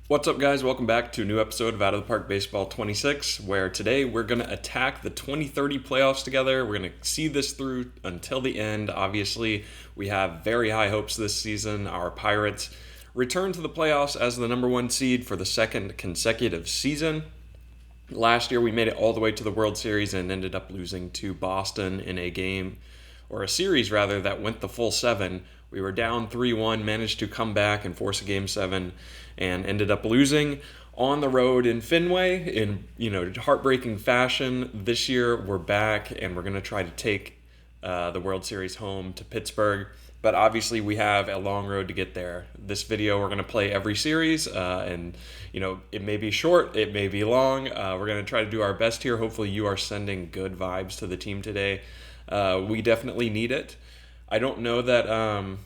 What's up, guys? Welcome back to a new episode of Out of the Park Baseball 26, where today we're going to attack the 2030 playoffs together. We're going to see this through until the end. Obviously, we have very high hopes this season. Our Pirates return to the playoffs as the number one seed for the second consecutive season. Last year, we made it all the way to the World Series and ended up losing to Boston in a game, or a series rather, that went the full seven. We were down 3-1, managed to come back and force a game seven, and ended up losing on the road in Fenway in heartbreaking fashion. This year, we're back and we're going to try to take the World Series home to Pittsburgh. But obviously, we have a long road to get there. This video, we're going to play every series, and it may be short, it may be long. We're going to try to do our best here. Hopefully, you are sending good vibes to the team today. We definitely need it. I don't know that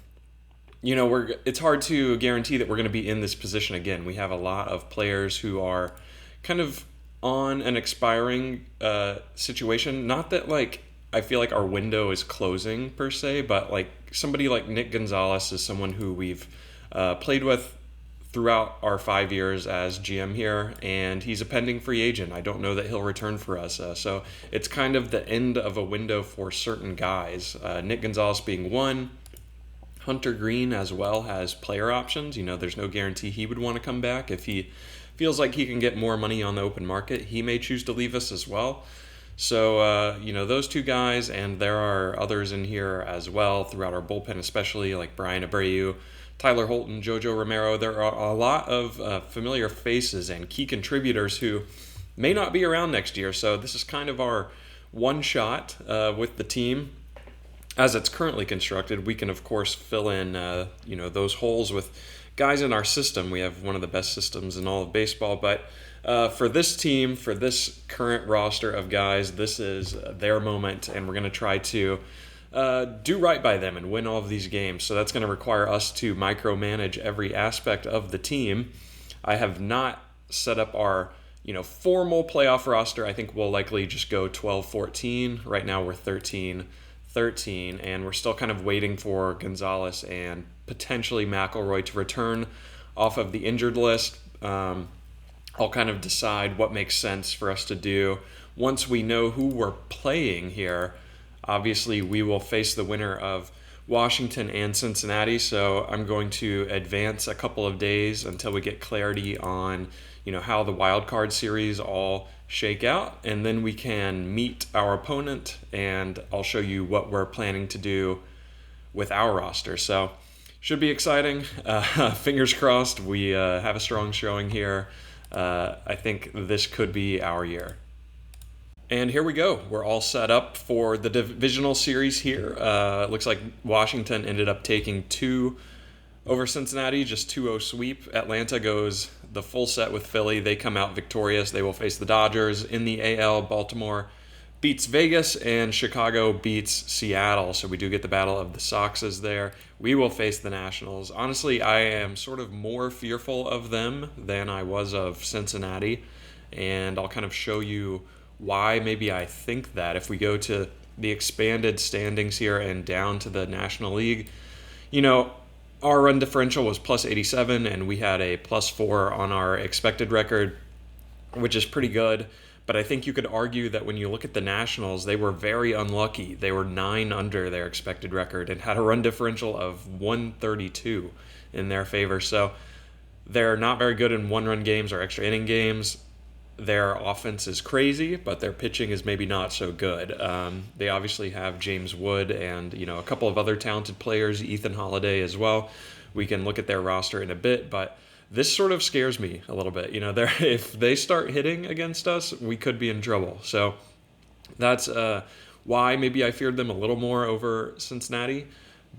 it's hard to guarantee that we're going to be in this position again. We have a lot of players who are kind of on an expiring situation. Not that I feel like our window is closing per se, but somebody like Nick Gonzalez is someone who we've played with throughout our 5 years as GM here, and he's a pending free agent. I don't know that he'll return for us. So it's kind of the end of a window for certain guys. Nick Gonzalez being one. Hunter Green as well has player options. There's no guarantee he would want to come back. If he feels like he can get more money on the open market, he may choose to leave us as well. So, those two guys, and there are others in here as well throughout our bullpen, especially like Brian Abreu, Tyler Holton, Jojo Romero. There are a lot of familiar faces and key contributors who may not be around next year. So this is kind of our one shot with the team. As it's currently constructed, we can, of course, fill in, those holes with guys in our system. We have one of the best systems in all of baseball. But for this team, for this current roster of guys, this is their moment, and we're going to try to do right by them and win all of these games. So that's going to require us to micromanage every aspect of the team. I have not set up our formal playoff roster. I think we'll likely just go 12-14. Right now we're 13-13, and we're still kind of waiting for Gonzalez and potentially McElroy to return off of the injured list. I'll kind of decide what makes sense for us to do once we know who we're playing here. Obviously, we will face the winner of Washington and Cincinnati, so I'm going to advance a couple of days until we get clarity on, how the wild card series all shake out, and then we can meet our opponent, and I'll show you what we're planning to do with our roster. So, should be exciting. Fingers crossed. We have a strong showing here. I think this could be our year. And here we go. We're all set up for the divisional series here. It looks like Washington ended up taking 2 over Cincinnati, just 2-0 sweep. Atlanta goes the full set with Philly. They come out victorious. They will face the Dodgers. In the AL, Baltimore beats Vegas, and Chicago beats Seattle. So we do get the battle of the Soxes there. We will face the Nationals. Honestly, I am sort of more fearful of them than I was of Cincinnati, and I'll kind of show you why maybe I think that. If we go to the expanded standings here and down to the National League, our run differential was plus 87, and we had a plus 4 on our expected record, which is pretty good. But I think you could argue that when you look at the Nationals, they were very unlucky. They were 9 under their expected record and had a run differential of 132 in their favor. So they're not very good in one-run games or extra inning games. Their offense is crazy, but their pitching is maybe not so good. They obviously have James Wood and a couple of other talented players, Ethan Holiday as well. We can look at their roster in a bit, but this sort of scares me a little bit. If they start hitting against us, we could be in trouble. So that's why maybe I feared them a little more over Cincinnati.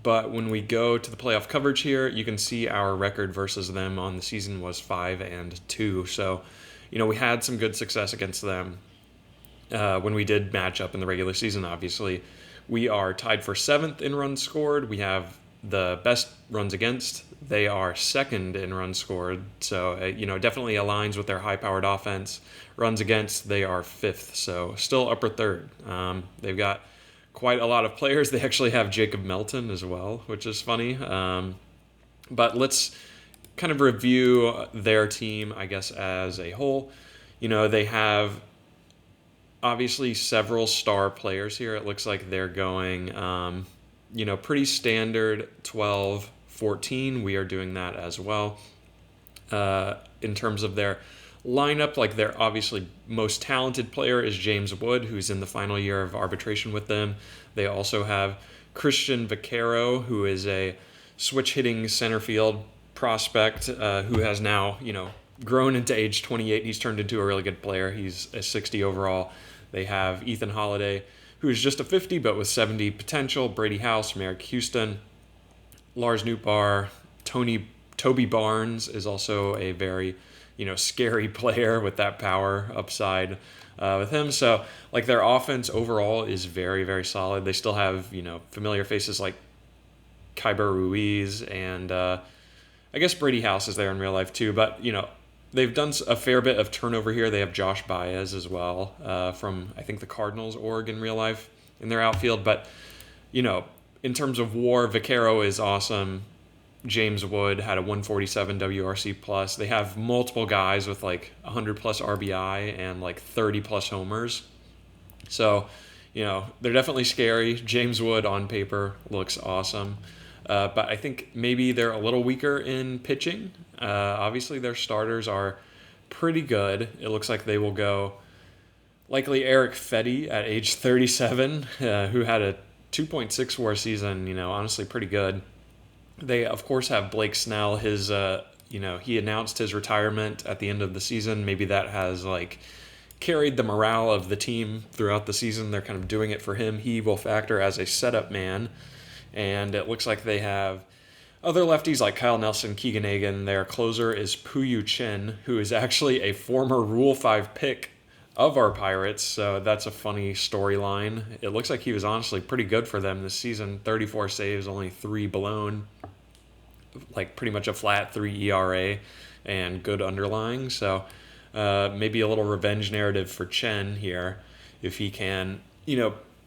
But when we go to the playoff coverage here, you can see our record versus them on the season was 5-2. So we had some good success against them when we did match up in the regular season, obviously. We are tied for 7th in runs scored. We have the best runs against. They are 2nd in runs scored. So, definitely aligns with their high-powered offense. Runs against, they are 5th. So, still upper 3rd. They've got quite a lot of players. They actually have Jacob Melton as well, which is funny. But let's kind of review their team, I guess, as a whole. They have obviously several star players here. It looks like they're going, pretty standard 12-14. We are doing that as well. In terms of their lineup, like their obviously most talented player is James Wood, who's in the final year of arbitration with them. They also have Christian Vaquero, who is a switch-hitting center field prospect who has now, grown into age 28. He's turned into a really good player. He's a 60 overall. They have Ethan Holiday, who's just a 50 but with 70 potential. Brady House, Merrick Houston, Lars Nootbaar, Toby Barnes is also a very, scary player with that power upside with him. So, like, their offense overall is very, very solid. They still have, familiar faces like Kyber Ruiz and I guess Brady House is there in real life too. But, they've done a fair bit of turnover here. They have Josh Baez as well from, I think, the Cardinals org in real life in their outfield. But, in terms of WAR, Vaquero is awesome. James Wood had a 147 WRC plus. They have multiple guys with like 100 plus RBI and like 30 plus homers. So, they're definitely scary. James Wood on paper looks awesome. But I think maybe they're a little weaker in pitching. Obviously, their starters are pretty good. It looks like they will go likely Eric Fetty at age 37, who had a 2.6 WAR season, honestly pretty good. They, of course, have Blake Snell. He announced his retirement at the end of the season. Maybe that has, carried the morale of the team throughout the season. They're kind of doing it for him. He will factor as a setup man. And it looks like they have other lefties like Kyle Nelson, Keegan Egan. Their closer is Puyu Chin, who is actually a former Rule 5 pick of our Pirates. So that's a funny storyline. It looks like he was honestly pretty good for them this season. 34 saves, only 3 blown. Like pretty much a flat 3 ERA and good underlying. So maybe a little revenge narrative for Chen here if he can,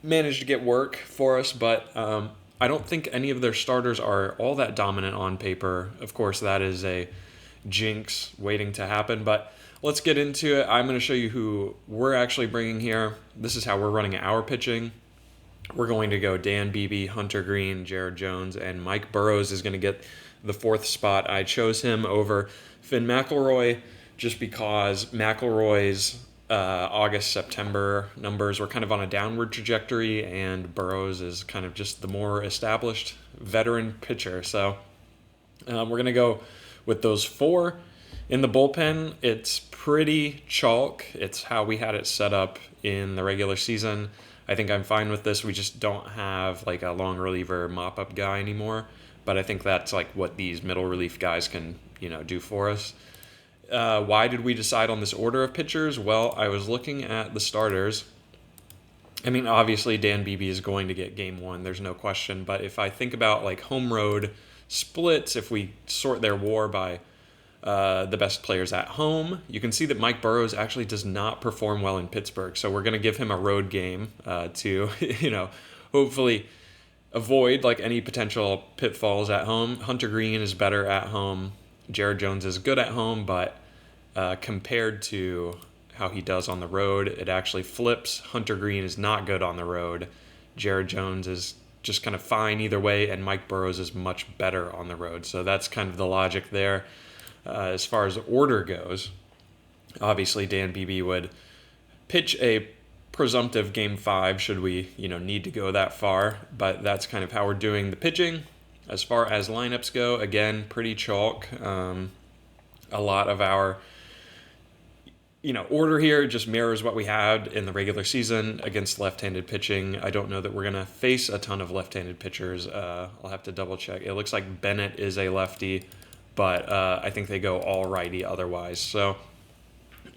manage to get work for us. But I don't think any of their starters are all that dominant on paper. Of course, that is a jinx waiting to happen. But let's get into it. I'm going to show you who we're actually bringing here. This is how we're running our pitching. We're going to go Dan Beebe, Hunter Green, Jared Jones, and Mike Burrows is going to get the 4th spot. I chose him over Finn McElroy just because McElroy's August-September numbers were kind of on a downward trajectory, and Burrows is kind of just the more established veteran pitcher. So we're going to go with those 4. In the bullpen, it's pretty chalk. It's how we had it set up in the regular season. I think I'm fine with this. We just don't have like a long reliever mop-up guy anymore. But I think that's like what these middle relief guys can, do for us. Why did we decide on this order of pitchers? Well, I was looking at the starters. I mean, obviously Dan Beebe is going to get game 1. There's no question. But if I think about like home road splits, if we sort their WAR by the best players at home, you can see that Mike Burrows actually does not perform well in Pittsburgh. So we're going to give him a road game to, hopefully avoid like any potential pitfalls at home. Hunter Green is better at home. Jared Jones is good at home, but compared to how he does on the road, it actually flips. Hunter Green is not good on the road. Jared Jones is just kind of fine either way, and Mike Burrows is much better on the road. So that's kind of the logic there. As far as the order goes, obviously Dan Beebe would pitch a presumptive game 5 should we, need to go that far. But that's kind of how we're doing the pitching. As far as lineups go, again, pretty chalk. A lot of our, order here just mirrors what we had in the regular season against left-handed pitching. I don't know that we're going to face a ton of left-handed pitchers. I'll have to double check. It looks like Bennett is a lefty, but I think they go all righty otherwise. So,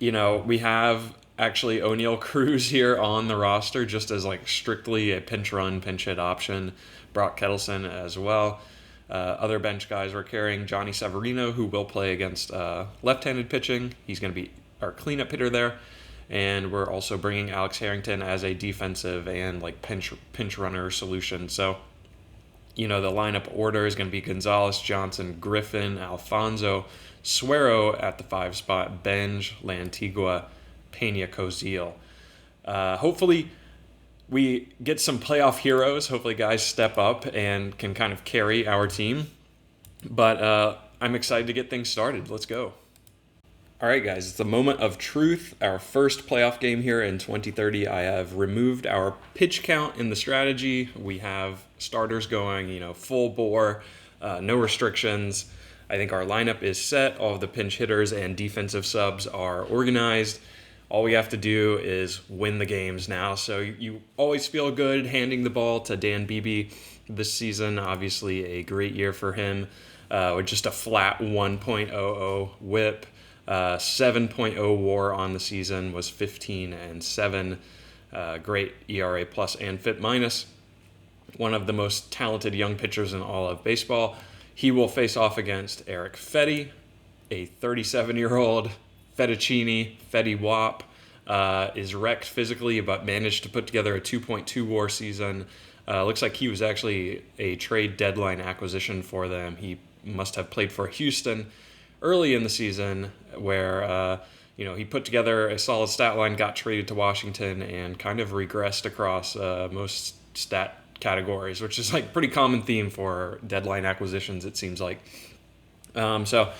we have actually O'Neal Cruz here on the roster just as like strictly a pinch run, pinch hit option. Brock Kettleson as well. Other bench guys we're carrying Johnny Severino, who will play against left-handed pitching. He's going to be our cleanup hitter there. And we're also bringing Alex Harrington as a defensive and like pinch runner solution. So The lineup order is going to be Gonzalez, Johnson, Griffin, Alfonso, Suero at the 5 spot, Benj, Lantigua, Pena, Cozile. Hopefully we get some playoff heroes. Hopefully guys step up and can kind of carry our team. But I'm excited to get things started. Let's go. All right, guys, it's the moment of truth. Our first playoff game here in 2030. I have removed our pitch count in the strategy. We have starters going, full bore, no restrictions. I think our lineup is set. All of the pinch hitters and defensive subs are organized. All we have to do is win the games now. So you always feel good handing the ball to Dan Beebe this season. Obviously, a great year for him with just a flat 1.00 whip. 7.0 WAR on the season, was 15-7. Great ERA plus and FIP minus. One of the most talented young pitchers in all of baseball. He will face off against Eric Fetty, a 37-year-old fettuccine. Fetty Wap is wrecked physically, but managed to put together a 2.2 WAR season. Looks like he was actually a trade deadline acquisition for them. He must have played for Houston early in the season where, he put together a solid stat line, got traded to Washington, and kind of regressed across most stat categories, which is like pretty common theme for deadline acquisitions, it seems like. So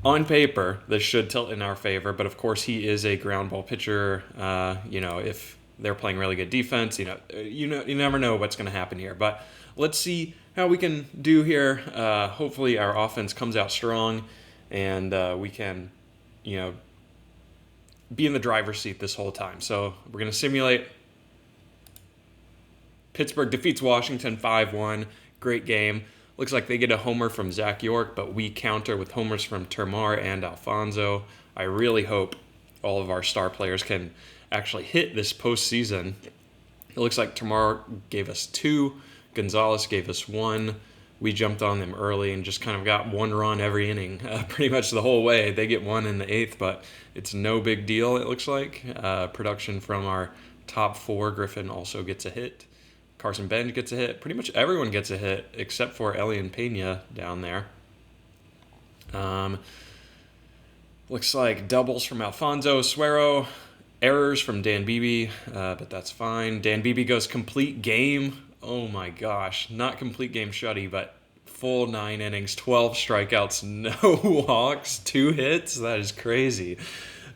on paper, this should tilt in our favor, but of course he is a ground ball pitcher. If they're playing really good defense, you never know what's going to happen here. But let's see how we can do here. Hopefully our offense comes out strong and we can, be in the driver's seat this whole time. So we're going to simulate. Pittsburgh defeats Washington 5-1. Great game. Looks like they get a homer from Zach York, but we counter with homers from Termar and Alfonso. I really hope all of our star players can actually hit this postseason. It looks like Termar gave us 2. Gonzalez gave us 1. We jumped on them early and just kind of got 1 run every inning, pretty much the whole way. They get 1 in the 8th, but it's no big deal, it looks like. Production from our top 4. Griffin also gets a hit. Carson Benj gets a hit. Pretty much everyone gets a hit except for Elian Pena down there. Looks like doubles from Alfonso, Suero, errors from Dan Beebe, but that's fine. Dan Beebe goes complete game. Oh my gosh, not complete game shutty, but full 9 innings, 12 strikeouts, no walks, 2 hits. That is crazy.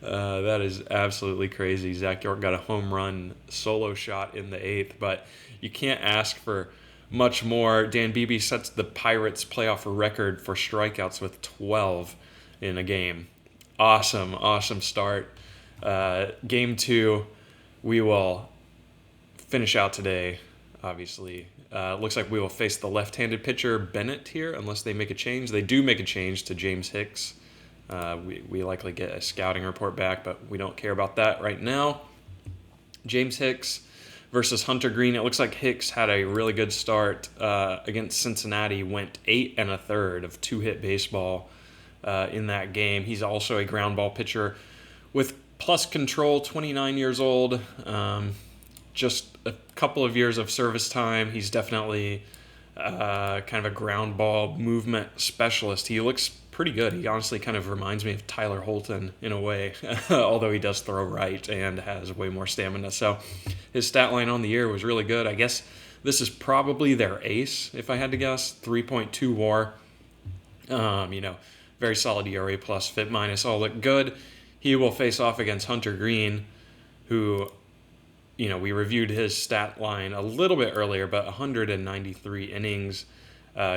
That is absolutely crazy. Zach York got a home run solo shot in the 8th, but you can't ask for much more. Dan Beebe sets the Pirates playoff record for strikeouts with 12 in a game. Awesome start. Game 2, we will finish out today. Obviously, looks like we will face the left-handed pitcher Bennett here, unless they make a change. They do make a change to James Hicks. We likely get a scouting report back, but we don't care about that right now. James Hicks versus Hunter Green. It looks like Hicks had a really good start against Cincinnati. Went 8 1/3 of 2-hit baseball in that game. He's also a ground ball pitcher with plus control. 29 years old. Just a couple of years of service time. He's definitely kind of a ground ball movement specialist. He looks pretty good. He honestly kind of reminds me of Tyler Holton in a way, although he does throw right and has way more stamina. So his stat line on the year was really good. I guess this is probably their ace, if I had to guess. 3.2 WAR. Very solid ERA plus, FIP minus, all look good. He will face off against Hunter Green, who, we reviewed his stat line a little bit earlier, but 193 innings.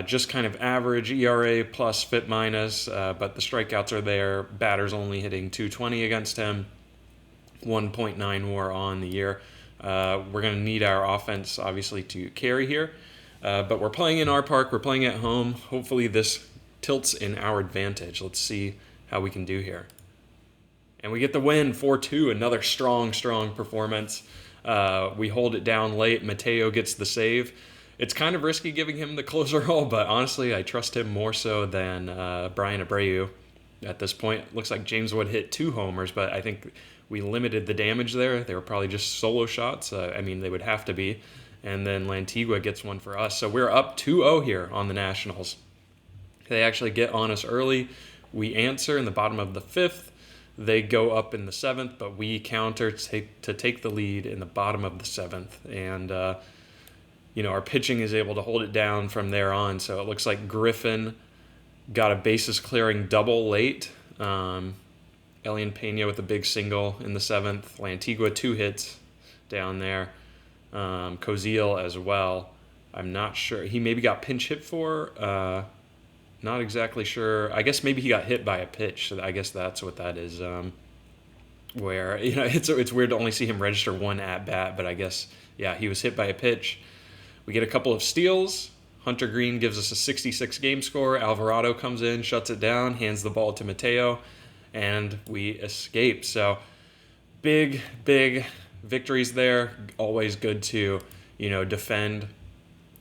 Just kind of average ERA plus, FIP minus, but the strikeouts are there. Batters only hitting 220 against him. 1.9 WAR on the year. We're going to need our offense, obviously, to carry here. But we're playing in our park. We're playing at home. Hopefully this tilts in our advantage. Let's see how we can do here. And we get the win, 4-2. Another strong performance. We hold it down late. Mateo gets the save. It's kind of risky giving him the closer role, but honestly, I trust him more so than Brian Abreu at this point. Looks like James Wood hit 2 homers, but I think we limited the damage there. They were probably just solo shots. They would have to be. and then Lantigua gets one for us. So we're up 2-0 here on the Nationals. They actually get on us early. We answer in the bottom of the 5th. They go up in the 7th, but we counter to take the lead in the bottom of the 7th. And, our pitching is able to hold it down from there on. So it looks like Griffin got a bases clearing double late. Elian Pena with a big single in the 7th. Lantigua 2 hits down there. Koziel as well. I'm not sure. He maybe got pinch hit for. Not exactly sure. I guess maybe he got hit by a pitch. So I guess that's what that is. Where it's weird to only see him register one at bat, but I guess he was hit by a pitch. We get a couple of steals. Hunter Green gives us a 66 game score. Alvarado comes in, shuts it down, hands the ball to Mateo, and we escape. So big victories there. Always good to defend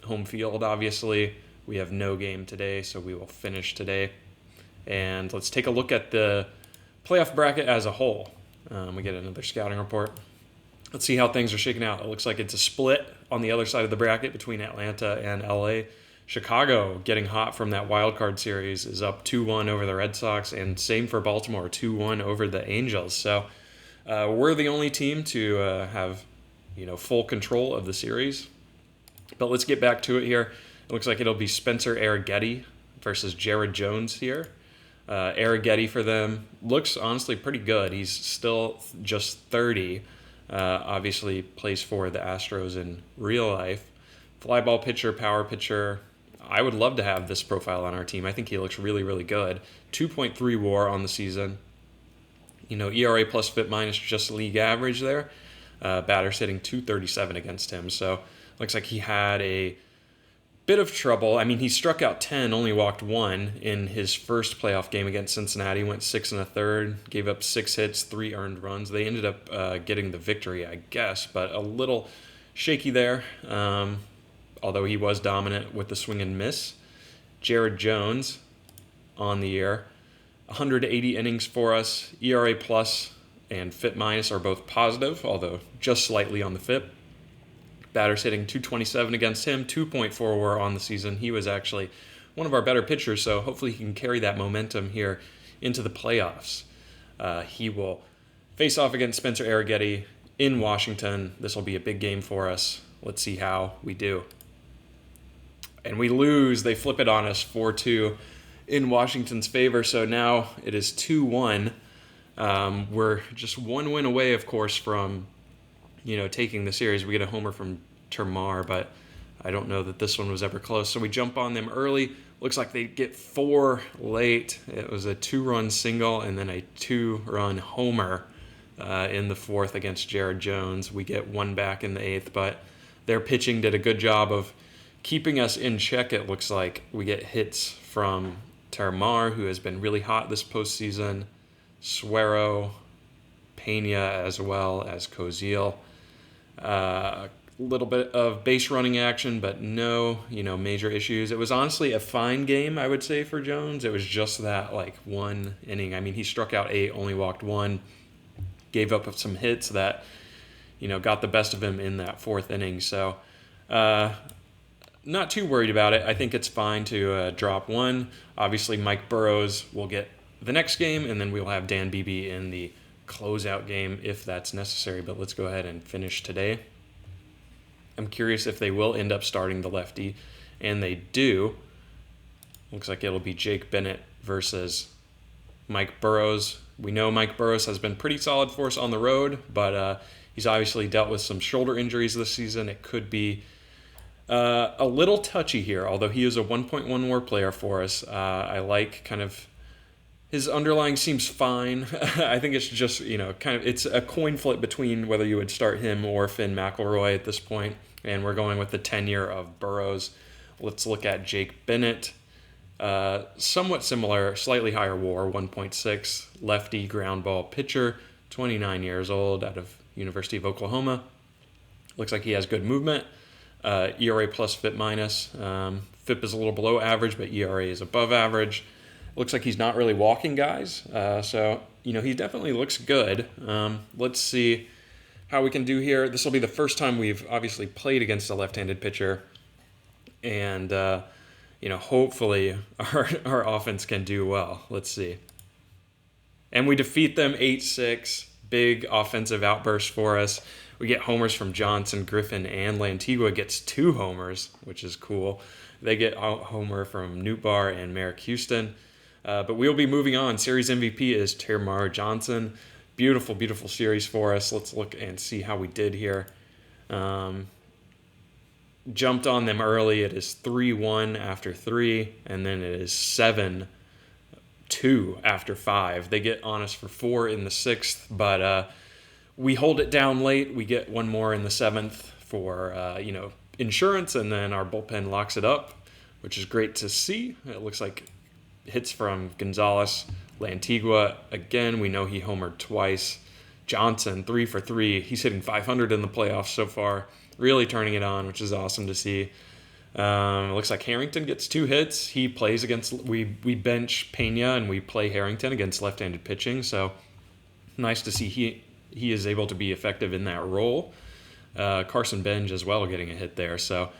home field. Obviously, we have no game today, so we will finish today. And let's take a look at the playoff bracket as a whole. We get another scouting report. Let's see how things are shaking out. It looks like it's a split on the other side of the bracket between Atlanta and LA. Chicago, getting hot from that wild card series, is up 2-1 over the Red Sox, and same for Baltimore, 2-1 over the Angels. So we're the only team to have full control of the series. But let's get back to it here. It looks like it'll be Spencer Arrighetti versus Jared Jones here. Arrighetti for them looks honestly pretty good. He's still just 30. Obviously plays for the Astros in real life. Fly ball pitcher, power pitcher. I would love to have this profile on our team. I think he looks really, really good. 2.3 WAR on the season. ERA plus FIP minus just league average there. Batters hitting .237 against him. So looks like he had a bit of trouble. I mean, he struck out 10, only walked 1 in his first playoff game against Cincinnati. Went 6 1/3, gave up 6 hits, 3 earned runs. They ended up getting the victory, I guess, but a little shaky there. Although he was dominant with the swing and miss. Jared Jones on the year, 180 innings for us. ERA plus and FIP minus are both positive, although just slightly on the FIP. Batters hitting .227 against him, 2.4 WAR on the season. He was actually one of our better pitchers, so hopefully he can carry that momentum here into the playoffs. He will face off against Spencer Arrighetti in Washington. This will be a big game for us. Let's see how we do. And we lose. They flip it on us 4-2 in Washington's favor, so now it is 2-1. We're just one win away, of course, from taking the series. We get a homer from Termar, but I don't know that this one was ever close. So we jump on them early. Looks like they get 4 late. It was a 2-run single and then a 2-run homer in the 4th against Jared Jones. We get 1 back in the 8th, but their pitching did a good job of keeping us in check. It looks like we get hits from Termar, who has been really hot this postseason, Suero, Pena, as well as Koziel. A little bit of base running action, but no, major issues. It was honestly a fine game, I would say, for Jones. It was just that, 1 inning. I mean, he struck out 8, only walked 1, gave up some hits that, got the best of him in that 4th inning. So, not too worried about it. I think it's fine to drop 1. Obviously, Mike Burrows will get the next game, and then we'll have Dan Beebe in the closeout game if that's necessary, but let's go ahead and finish today. I'm curious if they will end up starting the lefty, and they do. Looks like it'll be Jake Bennett versus Mike Burrows. We know Mike Burrows has been pretty solid for us on the road, but he's obviously dealt with some shoulder injuries this season. It could be a little touchy here, although he is a 1.1 WAR player for us. I like kind of his underlying seems fine. I think it's just, it's a coin flip between whether you would start him or Finn McElroy at this point, and we're going with the tenure of Burrows. Let's look at Jake Bennett. Somewhat similar, slightly higher WAR, 1.6, lefty ground ball pitcher, 29 years old, out of University of Oklahoma. Looks like he has good movement. ERA plus FIP minus. FIP is a little below average, but ERA is above average. Looks like he's not really walking guys. So, he definitely looks good. Let's see how we can do here. This will be the first time we've obviously played against a left-handed pitcher, and hopefully our offense can do well. Let's see. And we defeat them 8-6. Big offensive outburst for us. We get homers from Johnson, Griffin, and Lantigua gets 2 homers, which is cool. They get a homer from Nootbaar and Merrick Houston. But we'll be moving on. Series MVP is Termarr Johnson. Beautiful, beautiful series for us. Let's look and see how we did here. Jumped on them early. It is 3-1 after 3, and then it is 7-2 after 5. They get on us for 4 in the 6th, but we hold it down late. We get one more in the 7th for insurance, and then our bullpen locks it up, which is great to see. It looks like hits from Gonzalez. Lantigua, again, we know he homered twice. Johnson, 3 for 3. He's hitting 500 in the playoffs so far. Really turning it on, which is awesome to see. It looks like Harrington gets 2 hits. He plays against, we bench Pena and we play Harrington against left-handed pitching. So nice to see he is able to be effective in that role. Carson Benj as well getting a hit there. So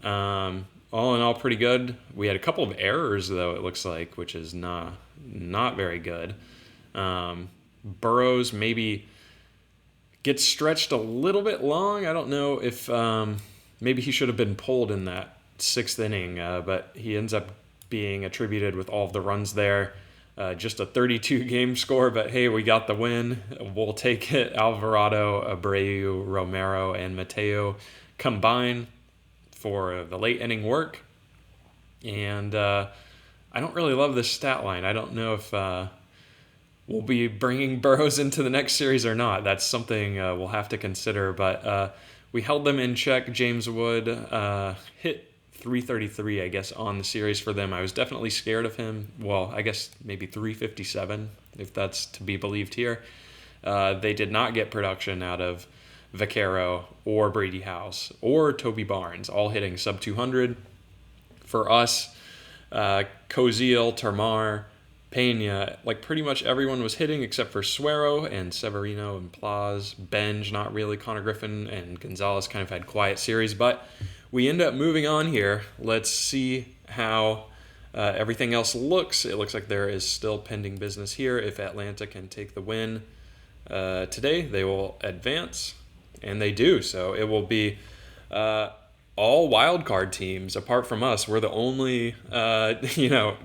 all in all, pretty good. We had a couple of errors, though, it looks like, which is not very good. Burrows maybe gets stretched a little bit long. I don't know if maybe he should have been pulled in that 6th inning, but he ends up being attributed with all of the runs there. Just a 32-game score, but hey, we got the win. We'll take it. Alvarado, Abreu, Romero, and Mateo combine for the late inning work. And I don't really love this stat line. I don't know if we'll be bringing Burrows into the next series or not. That's something we'll have to consider. But we held them in check. James Wood hit 333, I guess, on the series for them. I was definitely scared of him. Well, I guess maybe 357, if that's to be believed here. They did not get production out of Vaquero or Brady House or Toby Barnes, all hitting sub 200. For us, Koziel, Termarr, Pena, like pretty much everyone was hitting except for Suero and Severino and Plaz. Benj, not really. Connor Griffin and Gonzalez kind of had quiet series, but we end up moving on here. Let's see how everything else looks. It looks like there is still pending business here. If Atlanta can take the win today, they will advance, and they do. So it will be all wild card teams apart from us. We're the only, the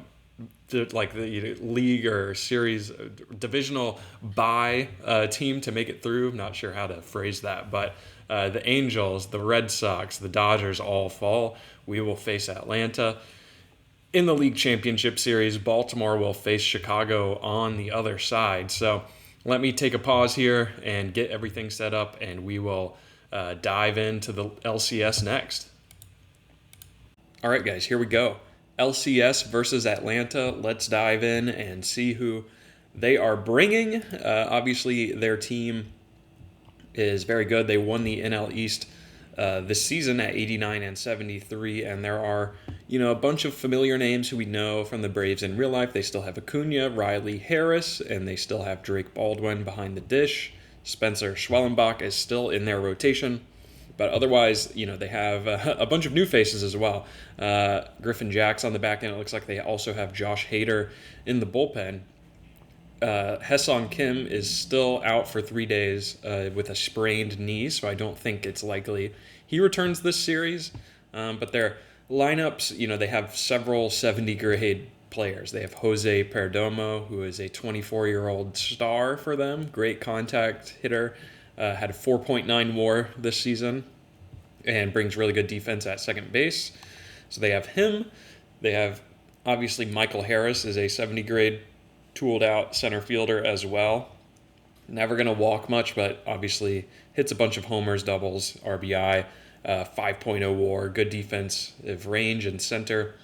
league or series divisional bye team to make it through. Not sure how to phrase that, but the Angels, the Red Sox, the Dodgers all fall. We will face Atlanta. In the league championship series, Baltimore will face Chicago on the other side. So let me take a pause here and get everything set up, and we will dive into the LCS next. All right, guys, here we go. LCS versus Atlanta. Let's dive in and see who they are bringing. Obviously, their team is very good. They won the NL East this season at 89-73, and there are, a bunch of familiar names who we know from the Braves in real life. They still have Acuna, Riley Harris, and they still have Drake Baldwin behind the dish. Spencer Schwellenbach is still in their rotation. But otherwise, they have a bunch of new faces as well. Griffin Jax on the back end. It looks like they also have Josh Hader in the bullpen. Hesong Kim is still out for 3 days with a sprained knee, so I don't think it's likely he returns this series. But their lineups, they have several 70-grade players. They have Jose Perdomo, who is a 24-year-old star for them. Great contact hitter. Had a 4.9 WAR this season and brings really good defense at second base. So they have him. They have, obviously, Michael Harris is a 70-grade tooled out center fielder as well. Never going to walk much, but obviously hits a bunch of homers, doubles, RBI, 5.0 WAR, good defensive range and center.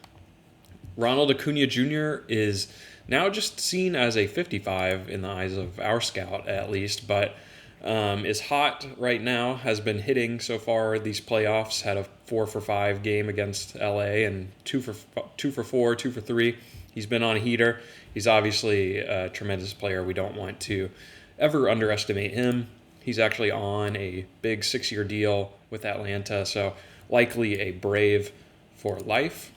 Ronald Acuna Jr. is now just seen as a 55 in the eyes of our scout, at least, but is hot right now, has been hitting so far these playoffs, had a 4-for-5 game against LA and 2-for-4, 2-for-3. He's been on a heater. He's obviously a tremendous player. We don't want to ever underestimate him. He's actually on a big 6-year deal with Atlanta, so likely a Brave for life.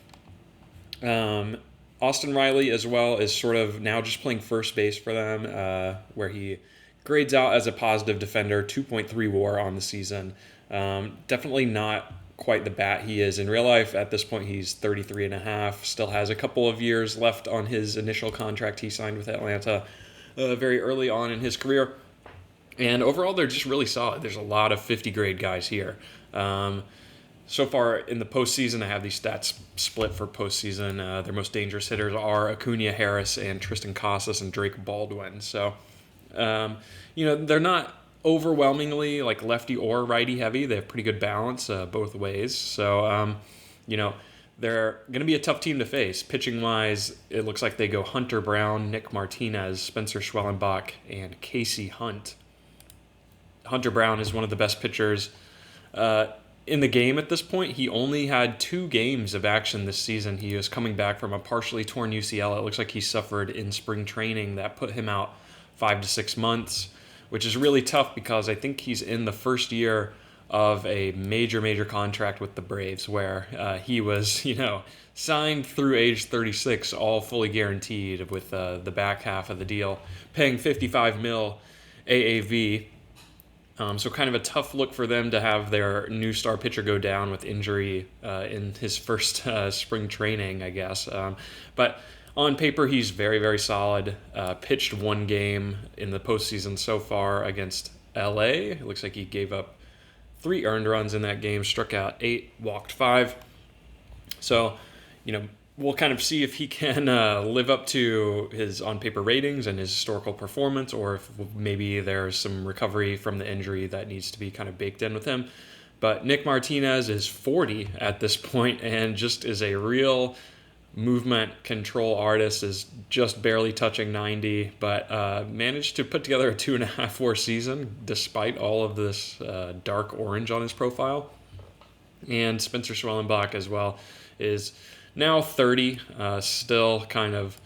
Austin Riley as well is sort of now just playing first base for them, where he grades out as a positive defender, 2.3 WAR on the season. Definitely not quite the bat he is in real life. At this point, he's 33 and a half, still has a couple of years left on his initial contract he signed with Atlanta very early on in his career. And overall, they're just really solid. There's a lot of 50 grade guys here. So far in the postseason, I have these stats split for postseason. Their most dangerous hitters are Acuna, Harris, and Tristan Casas and Drake Baldwin. So, they're not overwhelmingly like lefty or righty heavy. They have pretty good balance both ways. So, they're going to be a tough team to face. Pitching-wise, it looks like they go Hunter Brown, Nick Martinez, Spencer Schwellenbach, and Casey Hunt. Hunter Brown is one of the best pitchers in the game at this point. He only had 2 games of action this season. He was coming back from a partially torn UCL. It looks like he suffered in spring training that put him out 5 to 6 months, which is really tough because I think he's in the first year of a major contract with the Braves where he was, signed through age 36, all fully guaranteed with the back half of the deal, paying $55 million AAV. So kind of a tough look for them to have their new star pitcher go down with injury in his first spring training, I guess. But on paper, he's very solid. Pitched 1 game in the postseason so far against LA. It looks like he gave up 3 earned runs in that game, struck out 8, walked 5. So, we'll kind of see if he can live up to his on-paper ratings and his historical performance, or if maybe there's some recovery from the injury that needs to be kind of baked in with him. But Nick Martinez is 40 at this point and just is a real movement control artist, is just barely touching 90, but managed to put together a 2.5 WAR season despite all of this dark orange on his profile. And Spencer Schwellenbach as well is now 30, still kind of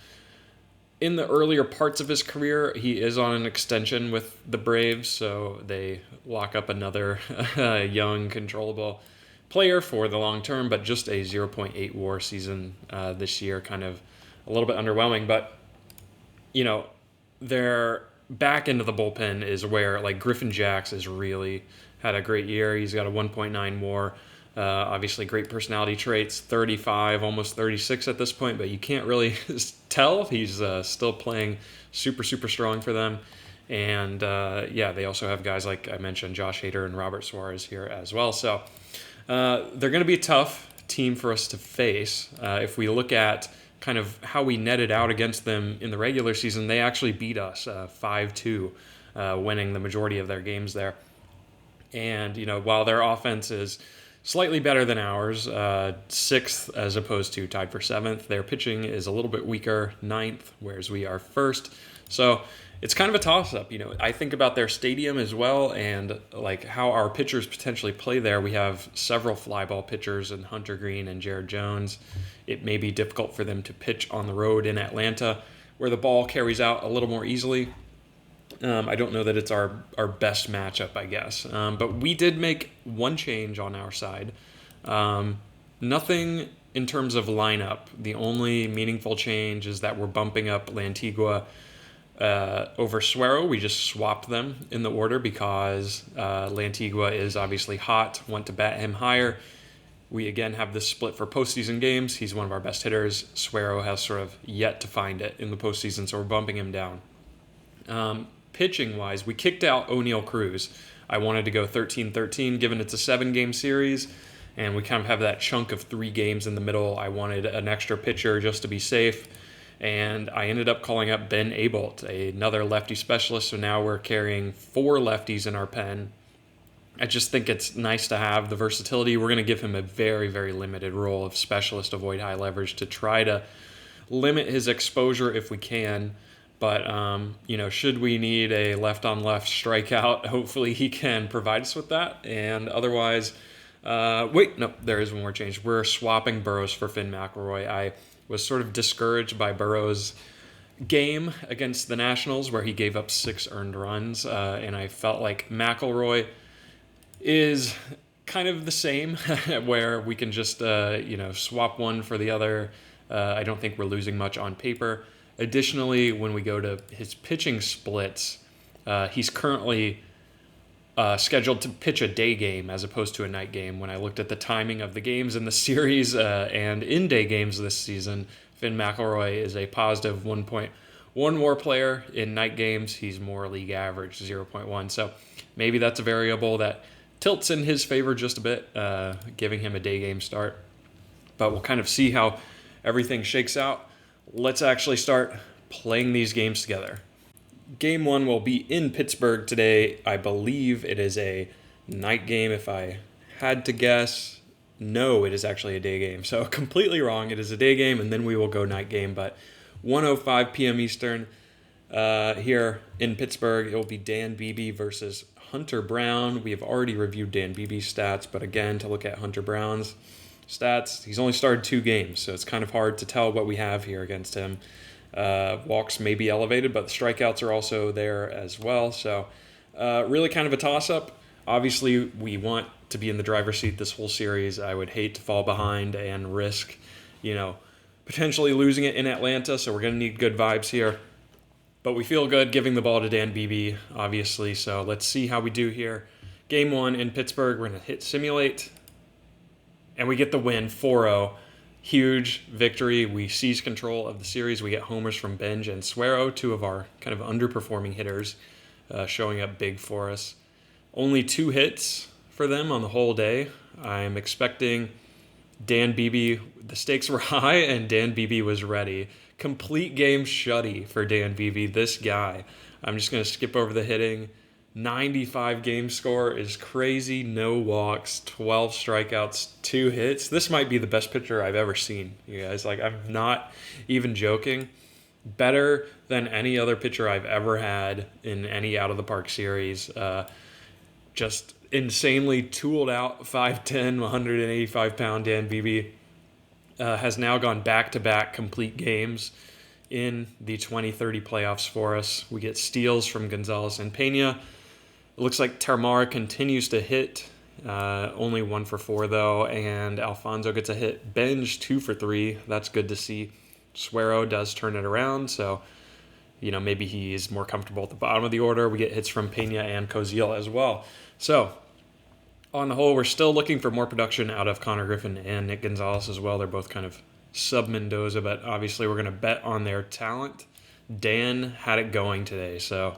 in the earlier parts of his career. He is on an extension with the Braves, so they lock up another young, controllable player for the long term, but just a 0.8 WAR season this year, kind of a little bit underwhelming. But, their back end of the bullpen is where, like, Griffin Jax has really had a great year. He's got a 1.9 WAR. Obviously, great personality traits, 35, almost 36 at this point, but you can't really tell. He's still playing super strong for them. And, they also have guys like I mentioned, Josh Hader and Robert Suarez here as well. So they're going to be a tough team for us to face. If we look at kind of how we netted out against them in the regular season, they actually beat us 5-2, winning the majority of their games there. And, while their offense is slightly better than ours, 6th as opposed to tied for 7th. Their pitching is a little bit weaker, 9th, whereas we are 1st. So it's kind of a toss-up. I think about their stadium as well and like how our pitchers potentially play there. We have several fly ball pitchers in Hunter Green and Jared Jones. It may be difficult for them to pitch on the road in Atlanta, where the ball carries out a little more easily. I don't know that it's our best matchup, I guess. But we did make one change on our side. Nothing in terms of lineup. The only meaningful change is that we're bumping up Lantigua over Suero. We just swapped them in the order because Lantigua is obviously hot, want to bat him higher. We again have this split for postseason games. He's one of our best hitters. Suero has sort of yet to find it in the postseason, so we're bumping him down. Pitching-wise, we kicked out O'Neal Cruz. I wanted to go 13-13, given it's a 7-game series, and we kind of have that chunk of 3 games in the middle. I wanted an extra pitcher just to be safe, and I ended up calling up Ben Abolt, another lefty specialist, so now we're carrying 4 lefties in our pen. I just think it's nice to have the versatility. We're going to give him a very limited role of specialist, avoid high leverage, to try to limit his exposure if we can. But, should we need a left-on-left strikeout, hopefully he can provide us with that. And otherwise, there is one more change. We're swapping Burrows for Finn McElroy. I was sort of discouraged by Burrows game against the Nationals where he gave up 6 earned runs, and I felt like McElroy is kind of the same, where we can just swap one for the other. I don't think we're losing much on paper. Additionally, when we go to his pitching splits, he's currently scheduled to pitch a day game as opposed to a night game. When I looked at the timing of the games in the series and in-day games this season, Finn McElroy is a positive 1.1 WAR player. In night games, he's more league average, 0.1. So maybe that's a variable that tilts in his favor just a bit, giving him a day game start. But we'll kind of see how everything shakes out. Let's actually start playing these games together. Game 1 will be in Pittsburgh today. I believe it is a night game. If I had to guess, no, it is actually a day game. So completely wrong. It is a day game, and then we will go night game. But 1:05 p.m. Eastern here in Pittsburgh. It will be Dan Beebe versus Hunter Brown. We have already reviewed Dan Beebe's stats, but again, to look at Hunter Brown's stats, he's only started 2 games, so it's kind of hard to tell what we have here against him. Walks may be elevated, but the strikeouts are also there as well. So really kind of a toss-up. Obviously, we want to be in the driver's seat this whole series. I would hate to fall behind and risk, potentially losing it in Atlanta, so we're going to need good vibes here. But we feel good giving the ball to Dan Beebe, obviously, so let's see how we do here. Game 1 in Pittsburgh, we're going to hit simulate, and we get the win, 4-0. Huge victory. We seize control of the series. We get homers from Benj and Suero, 2 of our kind of underperforming hitters, showing up big for us. Only 2 hits for them on the whole day. I'm expecting Dan Beebe. The stakes were high, and Dan Beebe was ready. Complete game shutty for Dan Beebe, this guy. I'm just going to skip over the hitting. 95 game score is crazy. No walks, 12 strikeouts, 2 hits. This might be the best pitcher I've ever seen, you guys. I'm not even joking. Better than any other pitcher I've ever had in any out of the park series. Just insanely tooled out 5'10", 185-pound Dan Beebe. Has now gone back-to-back complete games in the 2030 playoffs for us. We get steals from Gonzalez and Pena. It looks like Termar continues to hit, only 1 for 4 though, and Alfonso gets a hit. Benj 2 for 3. That's good to see. Suero does turn it around, so maybe he's more comfortable at the bottom of the order. We get hits from Pena and Koziel as well. So on the whole, we're still looking for more production out of Connor Griffin and Nick Gonzalez as well. They're both kind of sub-Mendoza, but obviously we're going to bet on their talent. Dan had it going today, so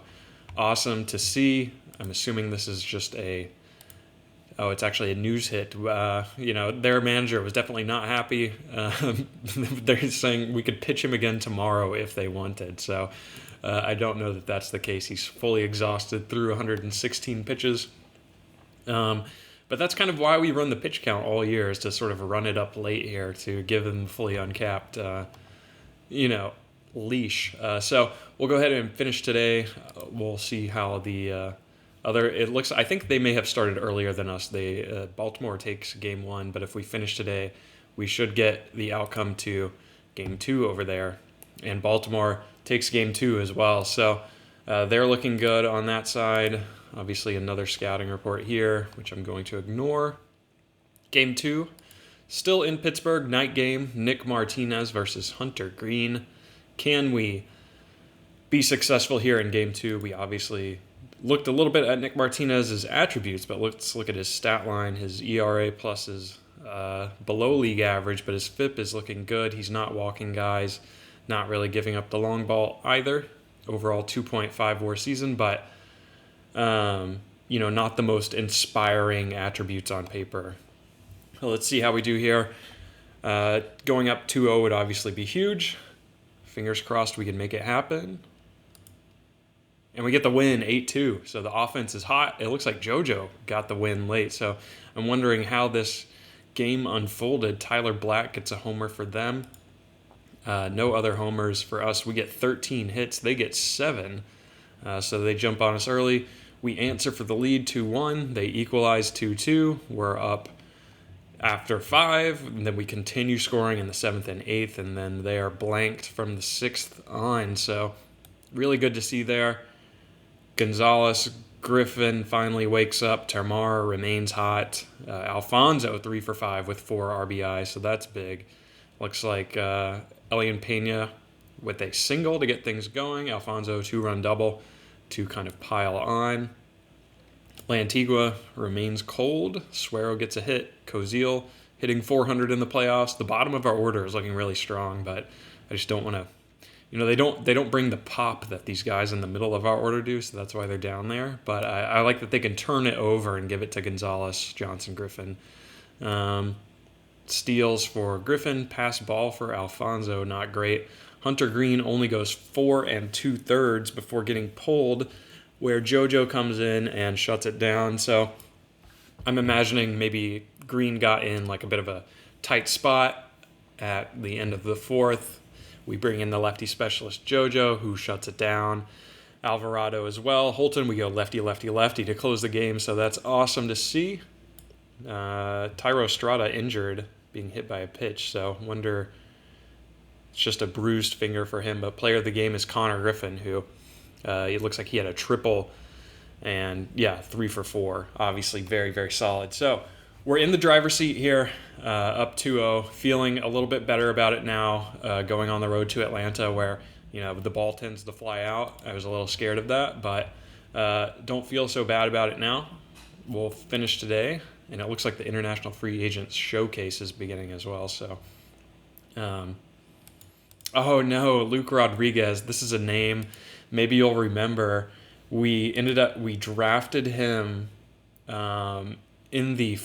awesome to see. I'm assuming this is just it's actually a news hit. Their manager was definitely not happy. They're saying we could pitch him again tomorrow if they wanted, so I don't know that that's the case. He's fully exhausted through 116 pitches. But that's kind of why we run the pitch count all year, is to sort of run it up late here to give them fully uncapped, leash. So we'll go ahead and finish today. We'll see how the I think they may have started earlier than us. Baltimore takes game 1, but if we finish today, we should get the outcome to game 2 over there. And Baltimore takes game 2 as well. So they're looking good on that side. Obviously, another scouting report here, which I'm going to ignore. Game 2, still in Pittsburgh, night game. Nick Martinez versus Hunter Green. Can we be successful here in Game 2? We obviously looked a little bit at Nick Martinez's attributes, but let's look at his stat line. His ERA plus is below league average, but his FIP is looking good. He's not walking guys, not really giving up the long ball either. Overall 2.5 WAR season, but not the most inspiring attributes on paper. So let's see how we do here. Going up 2-0 would obviously be huge. Fingers crossed we can make it happen. And we get the win, 8-2. So the offense is hot. It looks like JoJo got the win late. So I'm wondering how this game unfolded. Tyler Black gets a homer for them. No other homers for us. We get 13 hits. They get 7. So they jump on us early. We answer for the lead 2-1. They equalize 2-2. We're up after 5, and then we continue scoring in the 7th and 8th, and then they are blanked from the 6th on. So really good to see there. Gonzalez, Griffin finally wakes up. Termar remains hot. Alfonso 3 for 5 with 4 RBI, so that's big. Looks like Elian Pena with a single to get things going. Alfonso 2-run double to kind of pile on. La Antigua remains cold. Suero gets a hit. Cozil hitting 400 in the playoffs. The bottom of our order is looking really strong, but I just don't want to. They don't bring the pop that these guys in the middle of our order do, so that's why they're down there. But I like that they can turn it over and give it to Gonzalez, Johnson, Griffin. Steals for Griffin, pass ball for Alfonso, not great. Hunter Green only goes 4 2/3 before getting pulled, where JoJo comes in and shuts it down. So I'm imagining maybe Green got in like a bit of a tight spot at the end of the 4th. We bring in the lefty specialist JoJo, who shuts it down. Alvarado as well. Holton, we go lefty, lefty, lefty to close the game, so that's awesome to see. Tyro Strada injured, being hit by a pitch, so wonder it's just a bruised finger for him. But player of the game is Connor Griffin, who it looks like he had a triple, and 3 for 4. Obviously very, very solid. So we're in the driver's seat here, up 2-0, feeling a little bit better about it now, going on the road to Atlanta where, the ball tends to fly out. I was a little scared of that, but don't feel so bad about it now. We'll finish today, and it looks like the International Free Agents Showcase is beginning as well. So, oh no, Luke Rodriguez. This is a name maybe you'll remember. We drafted him in the,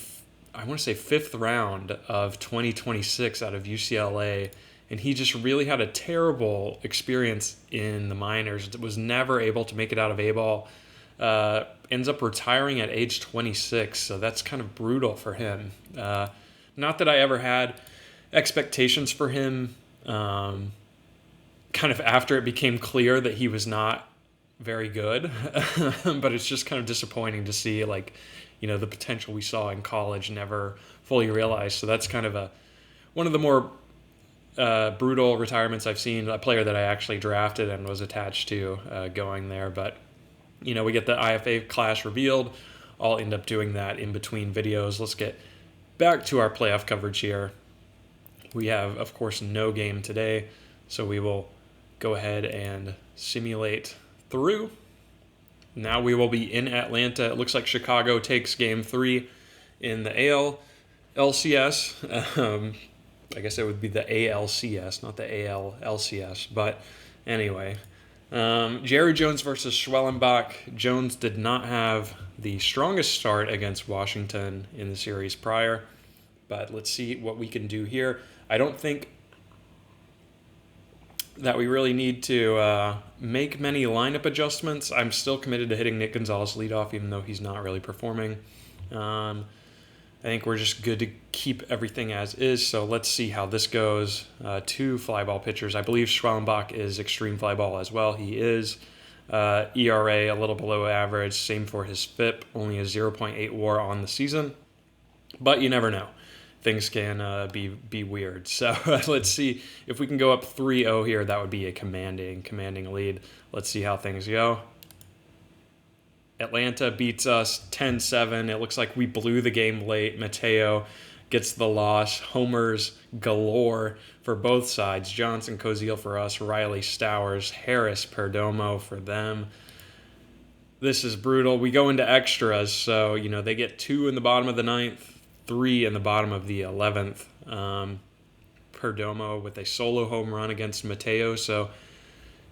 I want to say 5th round of 2026 out of UCLA, and he just really had a terrible experience in the minors. Was never able to make it out of A-ball. Ends up retiring at age 26, so that's kind of brutal for him. Not that I ever had expectations for him, kind of after it became clear that he was not very good, but it's just kind of disappointing to see, the potential we saw in college never fully realized. So that's kind of one of the more brutal retirements I've seen, a player that I actually drafted and was attached to going there. But, we get the IFA class revealed. I'll end up doing that in between videos. Let's get back to our playoff coverage here. We have, of course, no game today, so we will go ahead and simulate through. Now we will be in Atlanta. It looks like Chicago takes Game 3 in the ALCS. I guess it would be the ALCS, not the ALLCS. But anyway, Jerry Jones versus Schwellenbach. Jones did not have the strongest start against Washington in the series prior, but let's see what we can do here. I don't think that we really need to make many lineup adjustments. I'm still committed to hitting Nick Gonzalez leadoff, even though he's not really performing. I think we're just good to keep everything as is, so let's see how this goes. 2 fly ball pitchers. I believe Schwellenbach is extreme fly ball as well. He is. ERA a little below average. Same for his FIP, only a 0.8 WAR on the season. But you never know. Things can be weird. So let's see if we can go up 3-0 here. That would be a commanding lead. Let's see how things go. Atlanta beats us 10-7. It looks like we blew the game late. Mateo gets the loss. Homers galore for both sides. Johnson, Cozil for us. Riley, Stowers, Harris, Perdomo for them. This is brutal. We go into extras, so they get 2 in the bottom of the 9th. 3 in the bottom of the 11th. Perdomo with a solo home run against Mateo. So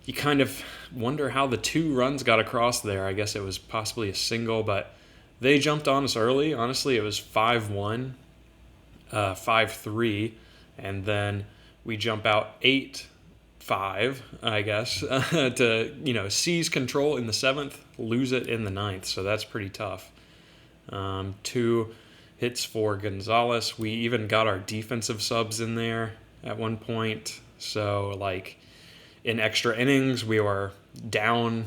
you kind of wonder how the 2 runs got across there. I guess it was possibly a single, but they jumped on us early. Honestly, it was 5-1, 5-3, and then we jump out 8-5, I guess, to seize control in the 7th, lose it in the 9th. So that's pretty tough. 2 hits for Gonzalez. We even got our defensive subs in there at one point. So, in extra innings, we were down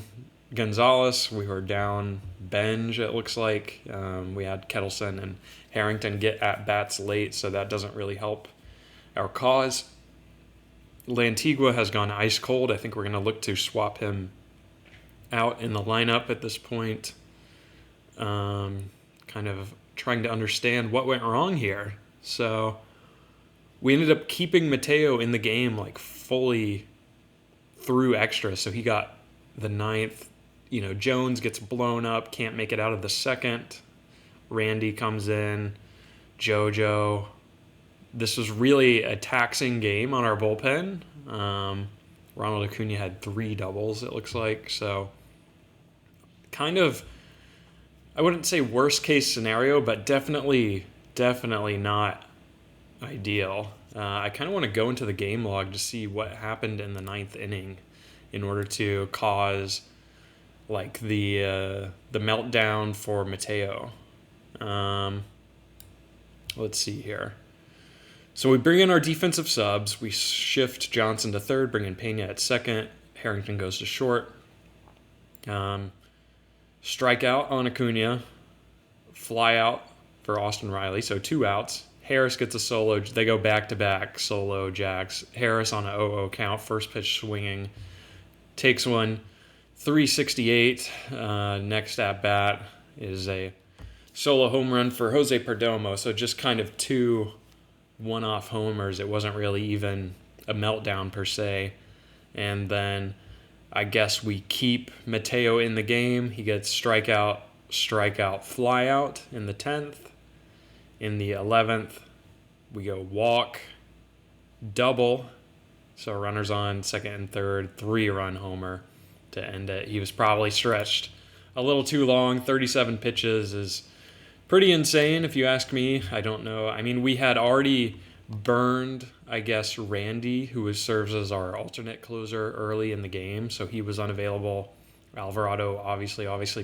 Gonzalez, we were down Benj, it looks like. We had Kettleson and Harrington get at-bats late, so that doesn't really help our cause. Lantigua has gone ice cold. I think we're going to look to swap him out in the lineup at this point. Kind of trying to understand what went wrong here. So we ended up keeping Mateo in the game like fully through extra. So he got the ninth. Jones gets blown up, can't make it out of the second. Randy comes in. JoJo. This was really a taxing game on our bullpen. Ronald Acuna had 3 doubles, it looks like. So kind of, I wouldn't say worst case scenario, but definitely not ideal. I kind of want to go into the game log to see what happened in the 9th inning in order to cause like the meltdown for Mateo. Let's see here. So we bring in our defensive subs. We shift Johnson to third, bring in Pena at second. Harrington goes to short. Strikeout on Acuna. Fly out for Austin Riley. So 2 outs. Harris gets a solo. They go back-to-back solo jacks. Harris on an 0-0 count. First pitch swinging. Takes one. 368. Next at-bat is a solo home run for Jose Perdomo. So just kind of 2 one-off homers. It wasn't really even a meltdown per se. And then I guess we keep Mateo in the game. He gets strikeout, flyout in the 10th. In the 11th, we go walk, double. So runners on second and third, 3-run homer to end it. He was probably stretched a little too long. 37 pitches is pretty insane, if you ask me. I don't know. I mean, we had already burned, I guess, Randy, who serves as our alternate closer early in the game, so he was unavailable. Alvarado obviously also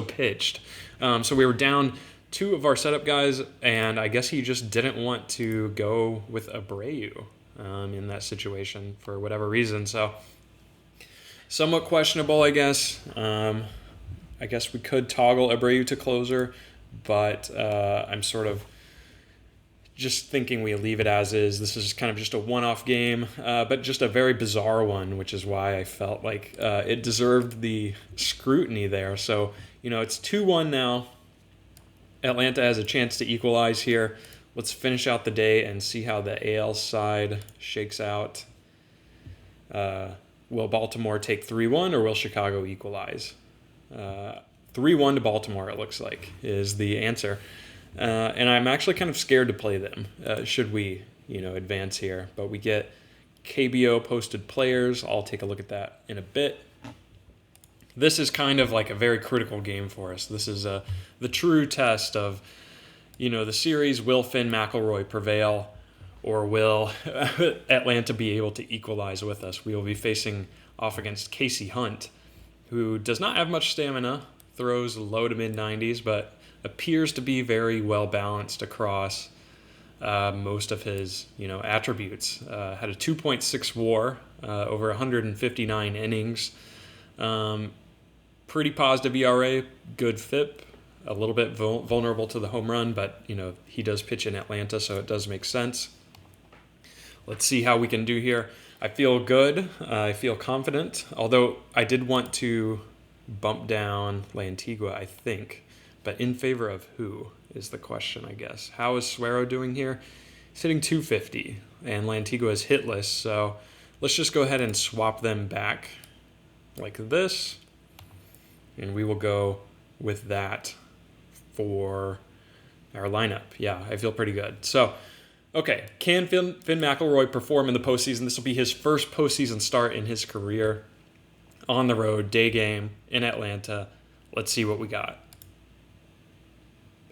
pitched. So we were down 2 of our setup guys, and I guess he just didn't want to go with Abreu in that situation for whatever reason. So somewhat questionable, I guess. I guess we could toggle Abreu to closer, but I'm sort of just thinking we leave it as is. This is kind of just a one-off game, but just a very bizarre one, which is why I felt like it deserved the scrutiny there. So, it's 2-1 now. Atlanta has a chance to equalize here. Let's finish out the day and see how the AL side shakes out. Will Baltimore take 3-1 or will Chicago equalize? 3-1 to Baltimore, it looks like, is the answer. And I'm actually kind of scared to play them, should we, advance here. But we get KBO posted players. I'll take a look at that in a bit. This is kind of like a very critical game for us. This is the true test of, the series. Will Finn McElroy prevail, or will Atlanta be able to equalize with us? We will be facing off against Casey Hunt, who does not have much stamina, throws low to mid-90s, but appears to be very well balanced across most of his attributes. Had a 2.6 WAR over 159 innings. Pretty positive ERA, good FIP, a little bit vulnerable to the home run, but he does pitch in Atlanta, so it does make sense. Let's see how we can do here. I feel good. I feel confident, although I did want to bump down Lantigua, I think. But in favor of who is the question, I guess. How is Suero doing here? He's hitting 250, and Lantigua is hitless, so let's just go ahead and swap them back like this, and we will go with that for our lineup. Yeah, I feel pretty good. So, okay, can Finn McElroy perform in the postseason? This will be his first postseason start in his career on the road, day game in Atlanta. Let's see what we got.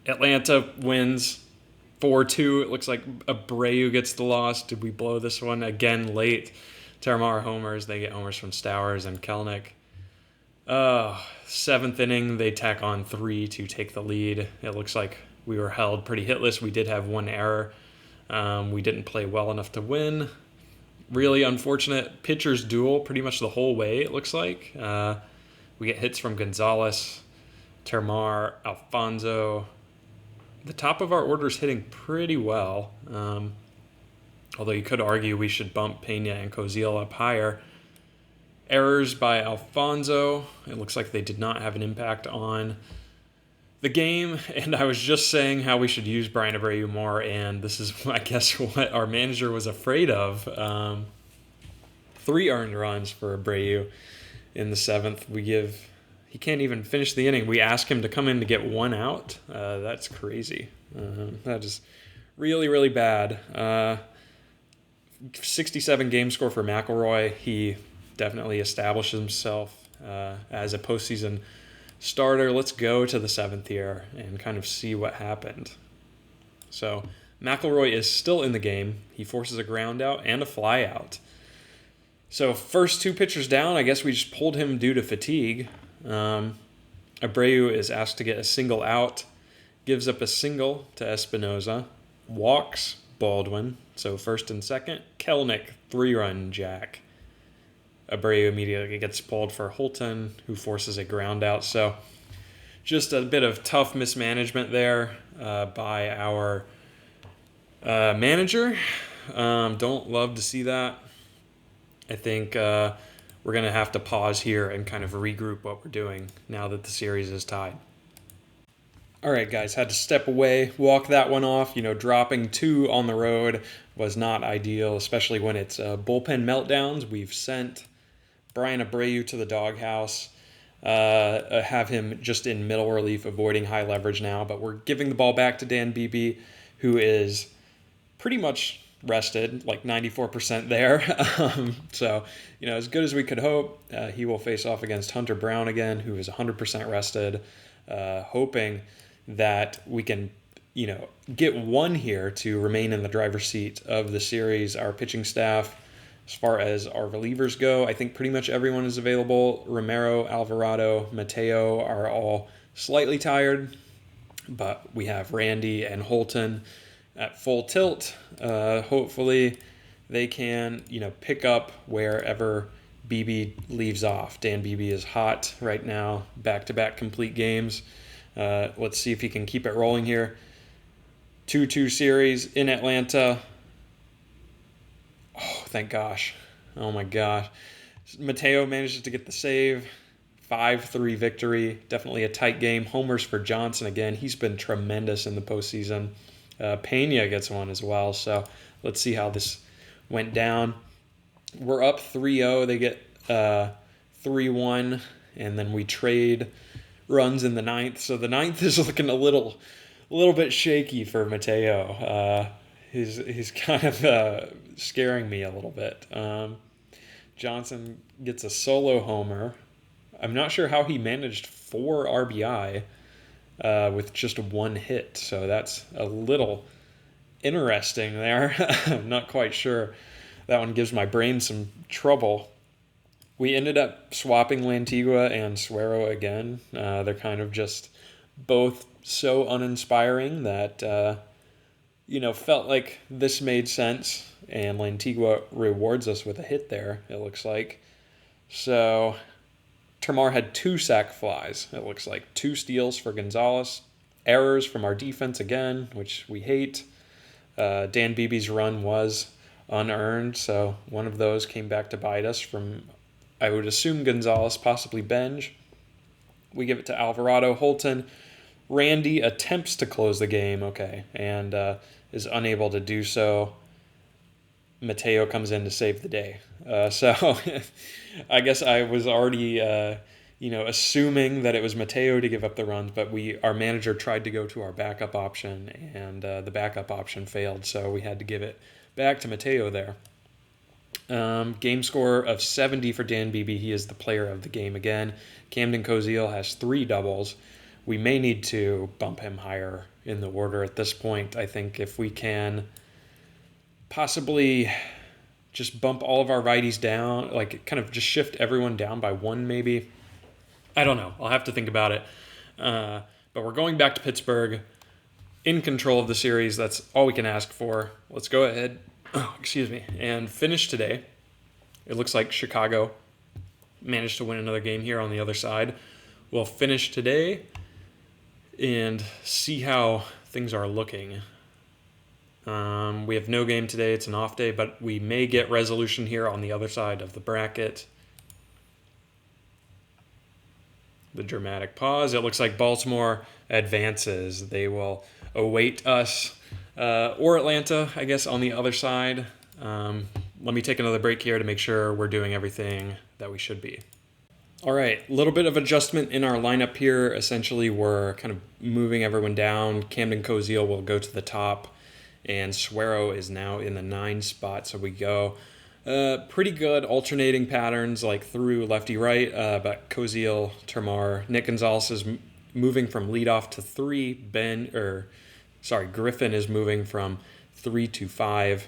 Atlanta wins 4-2. It looks like Abreu gets the loss. Did we blow this one? Again, late. Terramar homers. They get homers from Stowers and Kelnick. 7th inning, they tack on 3 to take the lead. It looks like we were held pretty hitless. We did have 1 error. We didn't play well enough to win. Really unfortunate pitcher's duel pretty much the whole way, it looks like. We get hits from Gonzalez, Termar, Alfonso. The top of our order is hitting pretty well. Although you could argue we should bump Pena and Koziel up higher. Errors by Alfonso. It looks like they did not have an impact on the game. And I was just saying how we should use Brian Abreu more, and this is, I guess, what our manager was afraid of. 3 earned runs for Abreu in the 7th. He can't even finish the inning. We ask him to come in to get 1 out. That's crazy. That is really, really bad. 67 game score for McElroy. He definitely established himself as a postseason starter. Let's go to the 7th here and kind of see what happened. So McElroy is still in the game. He forces a ground out and a fly out. So first 2 pitchers down, I guess we just pulled him due to fatigue. Abreu is asked to get a single out, gives up a single to Espinoza, walks Baldwin, so first and second. Kelnick, 3-run jack. Abreu immediately gets pulled for Holton, who forces a ground out. So just a bit of tough mismanagement there by our manager. Don't love to see that. I think we're going to have to pause here and kind of regroup what we're doing now that the series is tied. All right, guys, had to step away, walk that one off. Dropping 2 on the road was not ideal, especially when it's bullpen meltdowns. We've sent Brian Abreu to the doghouse, have him just in middle relief, avoiding high leverage now. But we're giving the ball back to Dan Beebe, who is pretty much rested, like 94% there. So, as good as we could hope, he will face off against Hunter Brown again, who is 100% rested, hoping that we can, get 1 here to remain in the driver's seat of the series. Our pitching staff, as far as our relievers go, I think pretty much everyone is available. Romero, Alvarado, Mateo are all slightly tired, but we have Randy and Holton at full tilt. Hopefully they can, pick up wherever Beebe leaves off. Dan Beebe is hot right now, back-to-back complete games. Let's see if he can keep it rolling here. 2-2 series in Atlanta. Oh, thank gosh. Oh, my gosh. Mateo manages to get the save. 5-3 victory. Definitely a tight game. Homers for Johnson again. He's been tremendous in the postseason. Pena gets one as well. So let's see how this went down. We're up 3-0. They get 3-1, and then we trade runs in the 9th. So the 9th is looking a little bit shaky for Mateo. He's kind of scaring me a little bit. Johnson gets a solo homer. I'm not sure how he managed 4 RBI with just 1 hit, so that's a little interesting there. I'm not quite sure. That one gives my brain some trouble. We ended up swapping Lantigua and Suero again. They're kind of just both so uninspiring that, felt like this made sense, and Lantigua rewards us with a hit there, it looks like. So Termar had 2 sac flies, it looks like. 2 steals for Gonzalez. Errors from our defense again, which we hate. Dan Beebe's run was unearned, so one of those came back to bite us from, I would assume, Gonzalez, possibly Benj. We give it to Alvarado. Holton. Randy attempts to close the game, and is unable to do so. Mateo comes in to save the day. So I guess I was already, assuming that it was Mateo to give up the runs, but our manager tried to go to our backup option, and the backup option failed, so we had to give it back to Mateo there. Game score of 70 for Dan Beebe. He is the player of the game again. Camden Koziel has 3 doubles. We may need to bump him higher in the order at this point. I think if we can possibly just bump all of our righties down, like kind of just shift everyone down by 1 maybe. I don't know. I'll have to think about it. But we're going back to Pittsburgh in control of the series. That's all we can ask for. Let's go ahead excuse me, and finish today. It looks like Chicago managed to win another game here on the other side. We'll finish today and see how things are looking. We have no game today. It's an off day, but we may get resolution here on the other side of the bracket. The dramatic pause. It looks like Baltimore advances. They will await us or Atlanta, I guess, on the other side. Let me take another break here to make sure we're doing everything that we should be. All right, a little bit of adjustment in our lineup here. Essentially, we're kind of moving everyone down. Camden Koziel will go to the top, and Suero is now in the 9 spot. So we go pretty good alternating patterns like through lefty-right, but Koziel, Termar, Nick Gonzalez is moving from leadoff to 3. Griffin is moving from 3 to 5.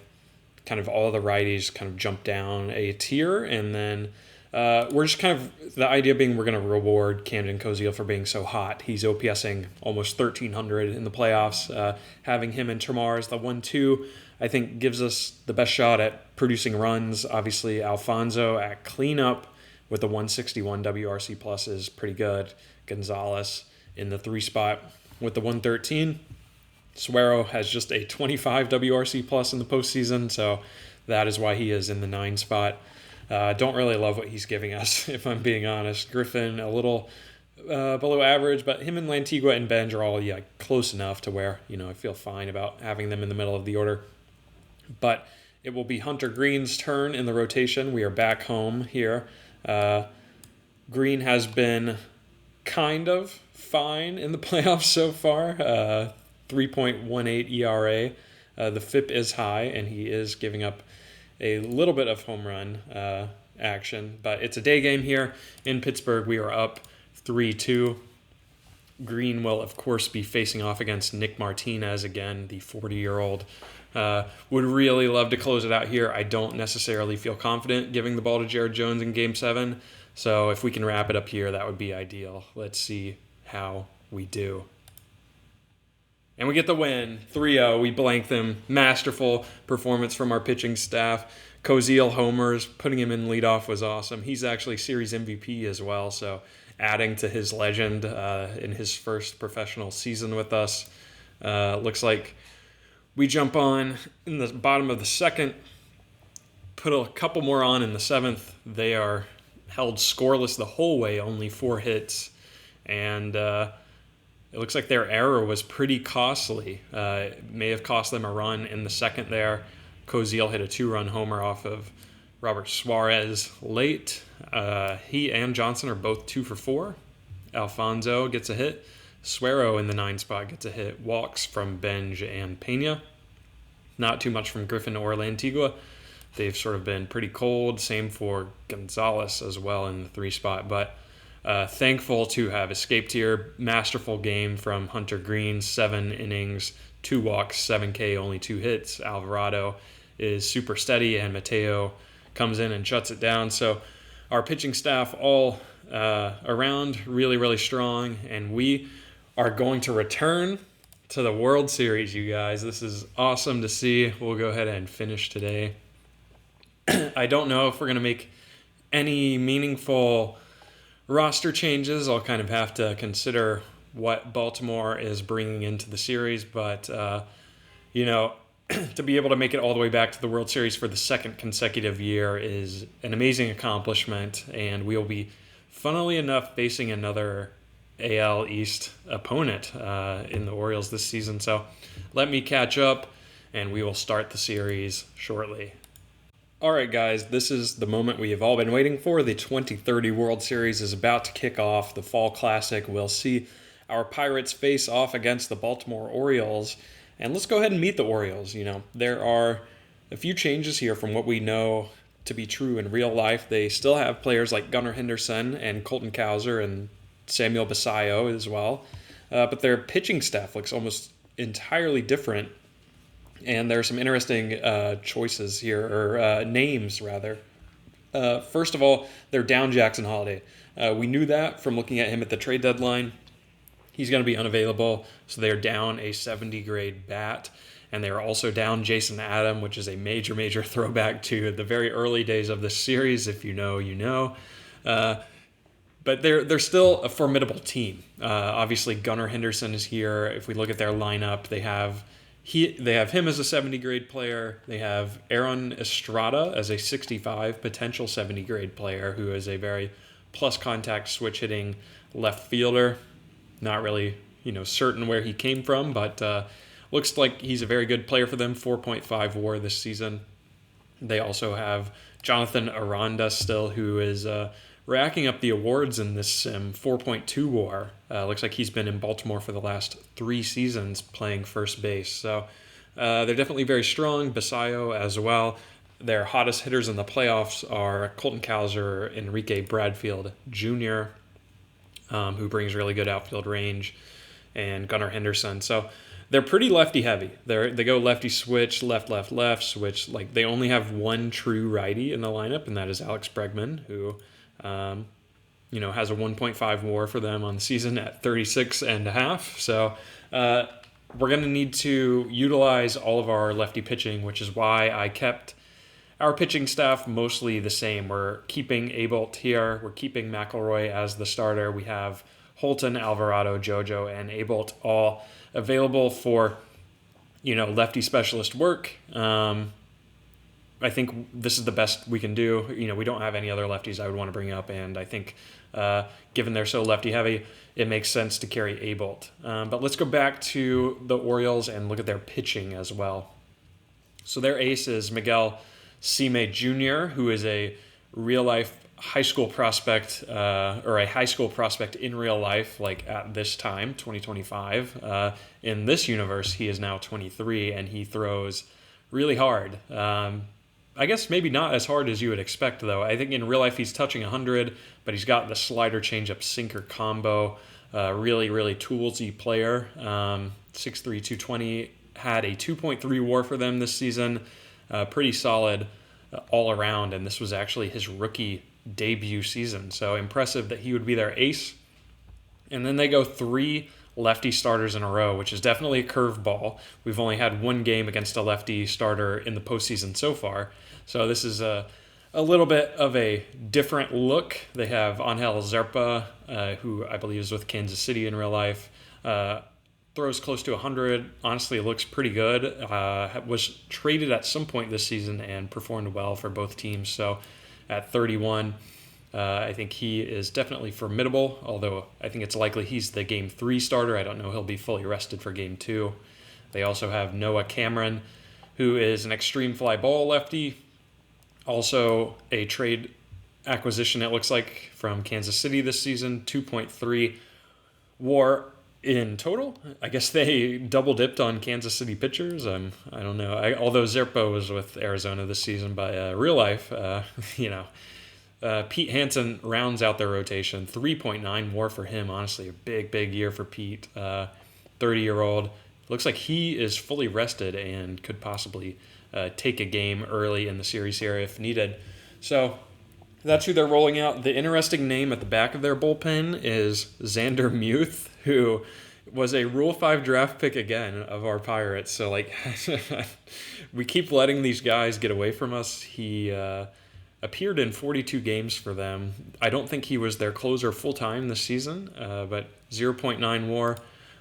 Kind of all the righties kind of jump down a tier, and then we're just kind of, the idea being we're going to reward Camden Koziel for being so hot. He's OPSing almost 1,300 in the playoffs. Having him and Termar as the 1-2, I think gives us the best shot at producing runs. Obviously, Alfonso at cleanup with the 161 WRC plus is pretty good. Gonzalez in the 3 spot with the 113. Suero has just a 25 WRC plus in the postseason, so that is why he is in the 9 spot. Don't really love what he's giving us, if I'm being honest. Griffin, a little below average, but him and Lantigua and Benj are all close enough to where, I feel fine about having them in the middle of the order. But it will be Hunter Green's turn in the rotation. We are back home here. Green has been kind of fine in the playoffs so far. 3.18 ERA. The FIP is high, and he is giving up a little bit of home run action. But it's a day game here in Pittsburgh. We are up 3-2. Green will, of course, be facing off against Nick Martinez again, the 40-year-old. Would really love to close it out here. I don't necessarily feel confident giving the ball to Jared Jones in Game 7. So if we can wrap it up here, that would be ideal. Let's see how we do. And we get the win, 3-0. We blank them. Masterful performance from our pitching staff. Koziel homers, putting him in leadoff was awesome. He's actually series MVP as well, so adding to his legend in his first professional season with us. Looks like we jump on in the bottom of the 2nd, put a couple more on in the 7th. They are held scoreless the whole way, only 4 hits, and it looks like their error was pretty costly. It may have cost them a run in the 2nd there. Koziel hit a 2-run homer off of Robert Suarez late. He and Johnson are both 2 for 4. Alfonso gets a hit. Suero in the 9 spot gets a hit. Walks from Benj and Pena. Not too much from Griffin or Lantigua. They've sort of been pretty cold. Same for Gonzalez as well in the 3 spot. But thankful to have escaped here. Masterful game from Hunter Green. 7 innings, 2 walks, 7K, only 2 hits. Alvarado is super steady, and Mateo comes in and shuts it down. So our pitching staff all around really, really strong, and we are going to return to the World Series, you guys. This is awesome to see. We'll go ahead and finish today. I don't know if we're going to make any meaningful roster changes. I'll kind of have to consider what Baltimore is bringing into the series, but, to be able to make it all the way back to the World Series for the 2nd consecutive year is an amazing accomplishment, and we'll be, funnily enough, facing another AL East opponent in the Orioles this season. So let me catch up, and we will start the series shortly. All right, guys, this is the moment we have all been waiting for. The 2030 World Series is about to kick off. The Fall Classic. We'll see our Pirates face off against the Baltimore Orioles. And let's go ahead and meet the Orioles. There are a few changes here from what we know to be true in real life. They still have players like Gunnar Henderson and Colton Cowser and Samuel Basayo as well. But their pitching staff looks almost entirely different. And there are some interesting choices here, or names, rather. First of all, they're down Jackson Holliday. We knew that from looking at him at the trade deadline. He's going to be unavailable, so they're down a 70-grade bat. and they are also down Jason Adam, which is a major throwback to the very early days of this series. If you know, you know. But they're still a formidable team. Obviously, Gunnar Henderson is here. If we look at their lineup, they have him as a 70 grade player. They have Aaron Estrada as a 65 potential 70 grade player who is a very plus contact switch hitting left fielder. Not really certain where he came from, but looks like he's a very good player for them. 4.5 WAR this season. They also have Jonathan Aranda still, who is racking up the awards in this sim. 4.2 WAR. Looks like he's been in Baltimore for the last 3 seasons playing first base. So they're definitely very strong. Basayo as well. Their hottest hitters in the playoffs are Colton Cowser, Enrique Bradfield Jr., who brings really good outfield range, and Gunnar Henderson. So they're pretty lefty heavy. They go lefty switch, left switch. Like, they only have one true righty in the lineup, and that is Alex Bregman, who has a 1.5 WAR for them on the season at 36.5. So we're going to need to utilize all of our lefty pitching, which is why I kept our pitching staff mostly the same. We're keeping Abelt here. We're keeping McElroy as the starter. We have Holton, Alvarado, JoJo, and Abelt all available for, lefty specialist work. I think this is the best we can do. We don't have any other lefties I would want to bring up, and I think given they're so lefty heavy, it makes sense to carry Abelt. But let's go back to the Orioles and look at their pitching as well. So their ace is Miguel Cime Jr., who is a real-life high school prospect, or a high school prospect in real life, like at this time, 2025. In this universe, he is now 23, and he throws really hard. I guess maybe not as hard as you would expect, though. I think in real life he's touching 100, but he's got the slider changeup sinker combo. Really toolsy player. 6'3", 220, had a 2.3 WAR for them this season. Pretty solid all around, and this was actually his rookie debut season. So impressive that he would be their ace. And then they go 3 lefty starters in a row, which is definitely a curveball. We've only had 1 game against a lefty starter in the postseason so far. So this is a little bit of a different look. They have Angel Zerpa, who I believe is with Kansas City in real life. Throws close to 100. Honestly, looks pretty good. Was traded at some point this season and performed well for both teams. So at 31, I think he is definitely formidable, although I think it's likely he's the Game 3 starter. I don't know he'll be fully rested for Game 2. They also have Noah Cameron, who is an extreme fly ball lefty. Also a trade acquisition, it looks like, from Kansas City this season. 2.3 WAR in total. I guess they double-dipped on Kansas City pitchers. I don't know. Although Zerpo was with Arizona this season, by real life, Pete Hansen rounds out their rotation. 3.9 WAR for him. Honestly, a big year for Pete. 30-year-old. Looks like he is fully rested and could possibly take a game early in the series here if needed. So that's who they're rolling out. The interesting name at the back of their bullpen is Xander Muth, who was a Rule 5 draft pick again of our Pirates. So, we keep letting these guys get away from us. He appeared in 42 games for them. I don't think he was their closer full-time this season, but 0.9 WAR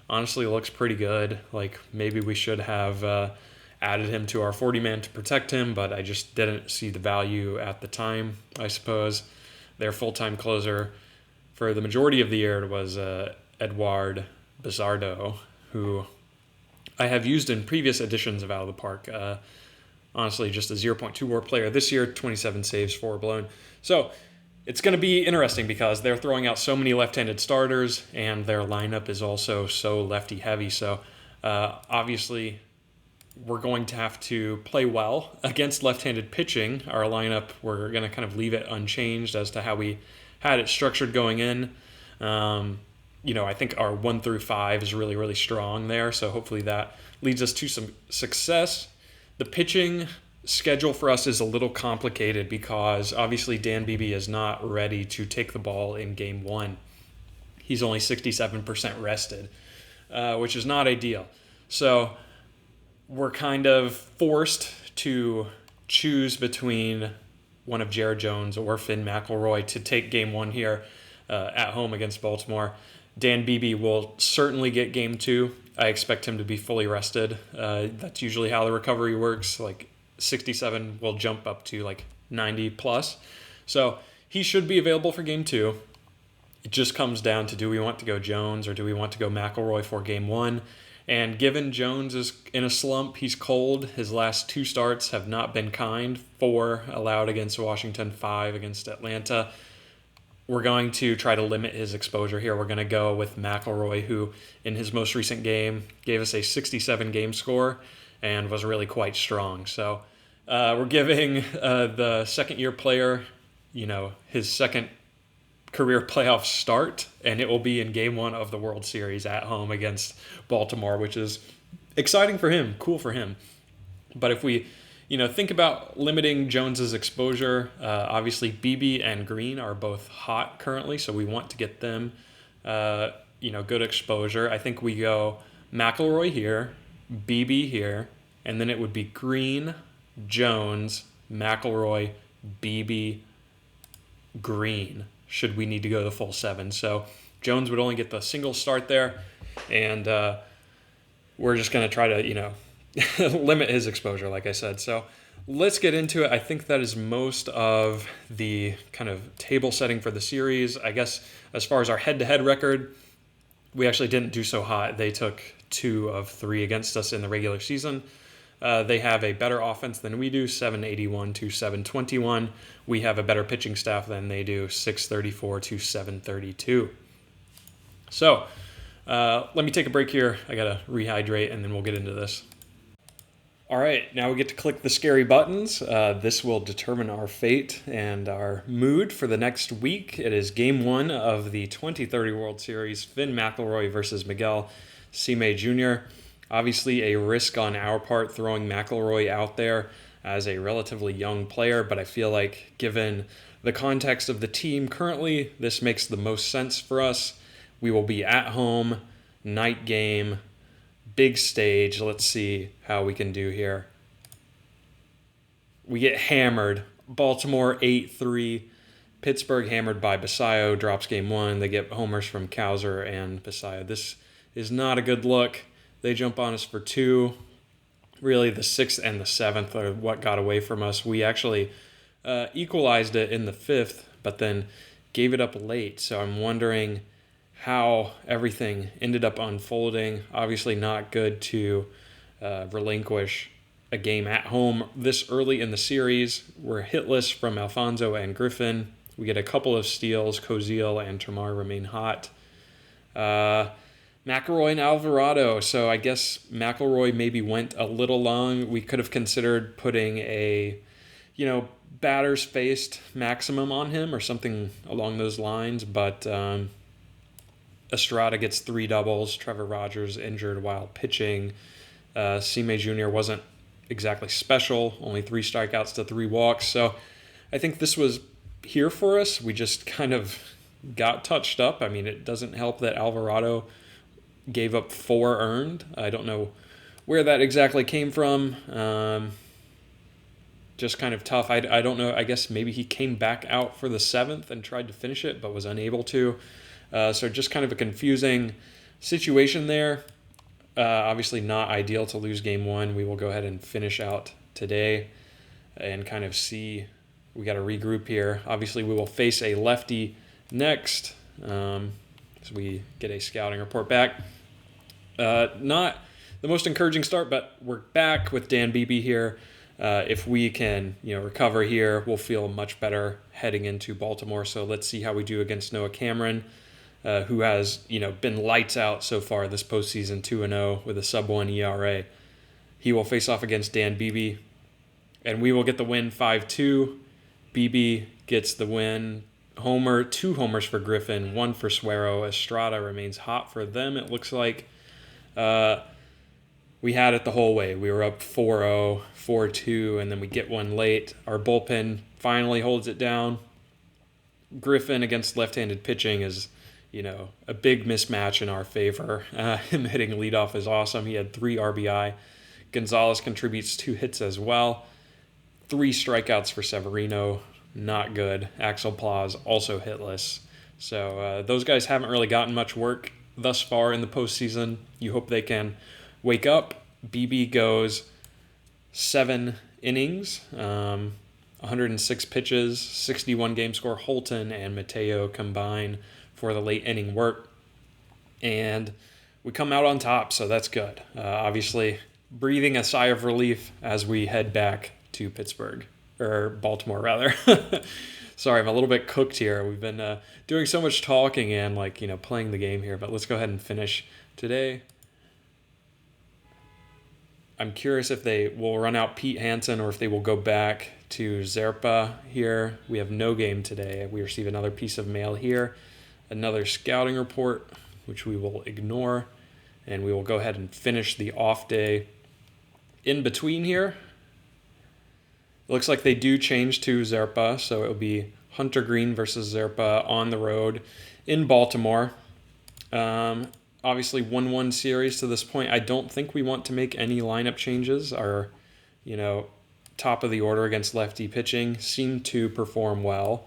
honestly looks pretty good. Maybe we should have added him to our 40-man to protect him, but I just didn't see the value at the time, I suppose. Their full-time closer for the majority of the year was Eduard Bizardo, who I have used in previous editions of Out of the Park. Honestly, just a 0.2 WAR player this year, 27 saves, 4 blown. So it's going to be interesting because they're throwing out so many left-handed starters, and their lineup is also so lefty-heavy. So obviously, we're going to have to play well against left-handed pitching. Our lineup, we're going to kind of leave it unchanged as to how we had it structured going in. I think our 1 through 5 is really strong there. So hopefully that leads us to some success. The pitching schedule for us is a little complicated because obviously Dan Beebe is not ready to take the ball in Game 1. He's only 67% rested, which is not ideal. So we're kind of forced to choose between one of Jared Jones or Finn McElroy to take game one here at home against Baltimore. Dan Beebe will certainly get game two. I expect him to be fully rested. That's usually how the recovery works. Like 67 will jump up to like 90 plus. So he should be available for game two. It just comes down to, do we want to go Jones or do we want to go McElroy for game one? And given Jones is in a slump, he's cold. His last two starts have not been kind. 4 allowed against Washington, 5 against Atlanta. We're going to try to limit his exposure here. We're going to go with McElroy, who in his most recent game gave us a 67 game score and was really quite strong. So we're giving the second-year player, his second career playoff start, and it will be in game one of the World Series at home against Baltimore, which is exciting for him, cool for him. But if we think about limiting Jones's exposure, obviously Beebe and Green are both hot currently, so we want to get them, good exposure. I think we go McElroy here, Beebe here, and then it would be Green, Jones, McElroy, Beebe, Green, should we need to go the full 7. So Jones would only get the single start there, and we're just going to try to, limit his exposure, like I said. So let's get into it. I think that is most of the kind of table setting for the series. I guess as far as our head-to-head record, we actually didn't do so hot. They took 2 of 3 against us in the regular season. They have a better offense than we do, 781 to 721. We have a better pitching staff than they do, 634 to 732. So let me take a break here. I got to rehydrate, and then we'll get into this. All right, now we get to click the scary buttons. This will determine our fate and our mood for the next week. It is Game 1 of the 2030 World Series, Finn McElroy versus Miguel Cime Jr. Obviously a risk on our part throwing McElroy out there as a relatively young player, but I feel like given the context of the team currently, this makes the most sense for us. We will be at home, night game, big stage. Let's see how we can do here. We get hammered. Baltimore 8-3. Pittsburgh hammered by Basayo. Drops game 1. They get homers from Cowser and Basayo. This is not a good look. They jump on us for 2. Really, the 6th and the 7th are what got away from us. We actually equalized it in the 5th, but then gave it up late. So I'm wondering how everything ended up unfolding. Obviously not good to relinquish a game at home this early in the series. We're hitless from Alfonso and Griffin. We get a couple of steals. Koziel and Termar remain hot. McElroy and Alvarado. So I guess McElroy maybe went a little long. We could have considered putting a, batters faced maximum on him or something along those lines, but Estrada gets 3 doubles. Trevor Rogers injured while pitching. Cime Jr. wasn't exactly special. Only 3 strikeouts to 3 walks. So I think this was here for us. We just kind of got touched up. I mean, it doesn't help that Alvarado gave up 4 earned. I don't know where that exactly came from. Just kind of tough. I don't know. I guess maybe he came back out for the 7th and tried to finish it, but was unable to. So just kind of a confusing situation there. Obviously not ideal to lose game 1. We will go ahead and finish out today and kind of see. We got to regroup here. Obviously we will face a lefty next as we get a scouting report back. Not the most encouraging start, but we're back with Dan Beebe here. If we can, recover here, we'll feel much better heading into Baltimore. So let's see how we do against Noah Cameron, who has, been lights out so far this postseason, 2-0 with a sub-1 ERA. He will face off against Dan Beebe, and we will get the win 5-2. Beebe gets the win. 2 homers for Griffin, 1 for Suero. Estrada remains hot for them, it looks like. We had it the whole way. We were up 4-0, 4-2, and then we get one late. Our bullpen finally holds it down. Griffin against left-handed pitching is, a big mismatch in our favor. Him hitting leadoff is awesome. He had 3 RBI. Gonzalez contributes 2 hits as well. 3 strikeouts for Severino, not good. Axel Plaz also hitless. So those guys haven't really gotten much work thus far in the postseason. You hope they can wake up. BB goes 7 innings, 106 pitches, 61 game score. Holton and Mateo combine for the late inning work. And we come out on top, so that's good. Obviously, breathing a sigh of relief as we head back to Pittsburgh, or Baltimore rather. Sorry, I'm a little bit cooked here. We've been doing so much talking and playing the game here, but let's go ahead and finish today. I'm curious if they will run out Pete Hansen or if they will go back to Zerpa here. We have no game today. We receive another piece of mail here, another scouting report, which we will ignore, and we will go ahead and finish the off day. In between here, it looks like they do change to Zerpa, so it will be Hunter Green versus Zerpa on the road in Baltimore. Obviously 1-1 series to this point. I don't think we want to make any lineup changes. Our, top of the order against lefty pitching seem to perform well.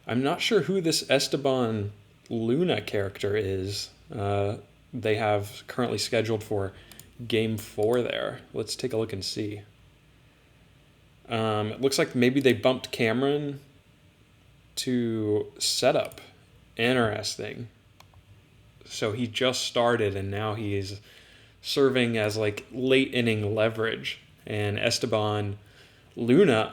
I'm not sure who this Esteban Luna character is. They have currently scheduled for Game 4 there. Let's take a look and see. It looks like maybe they bumped Cameron to setup. Interesting. So he just started, and now he is serving as late inning leverage. And Esteban Luna,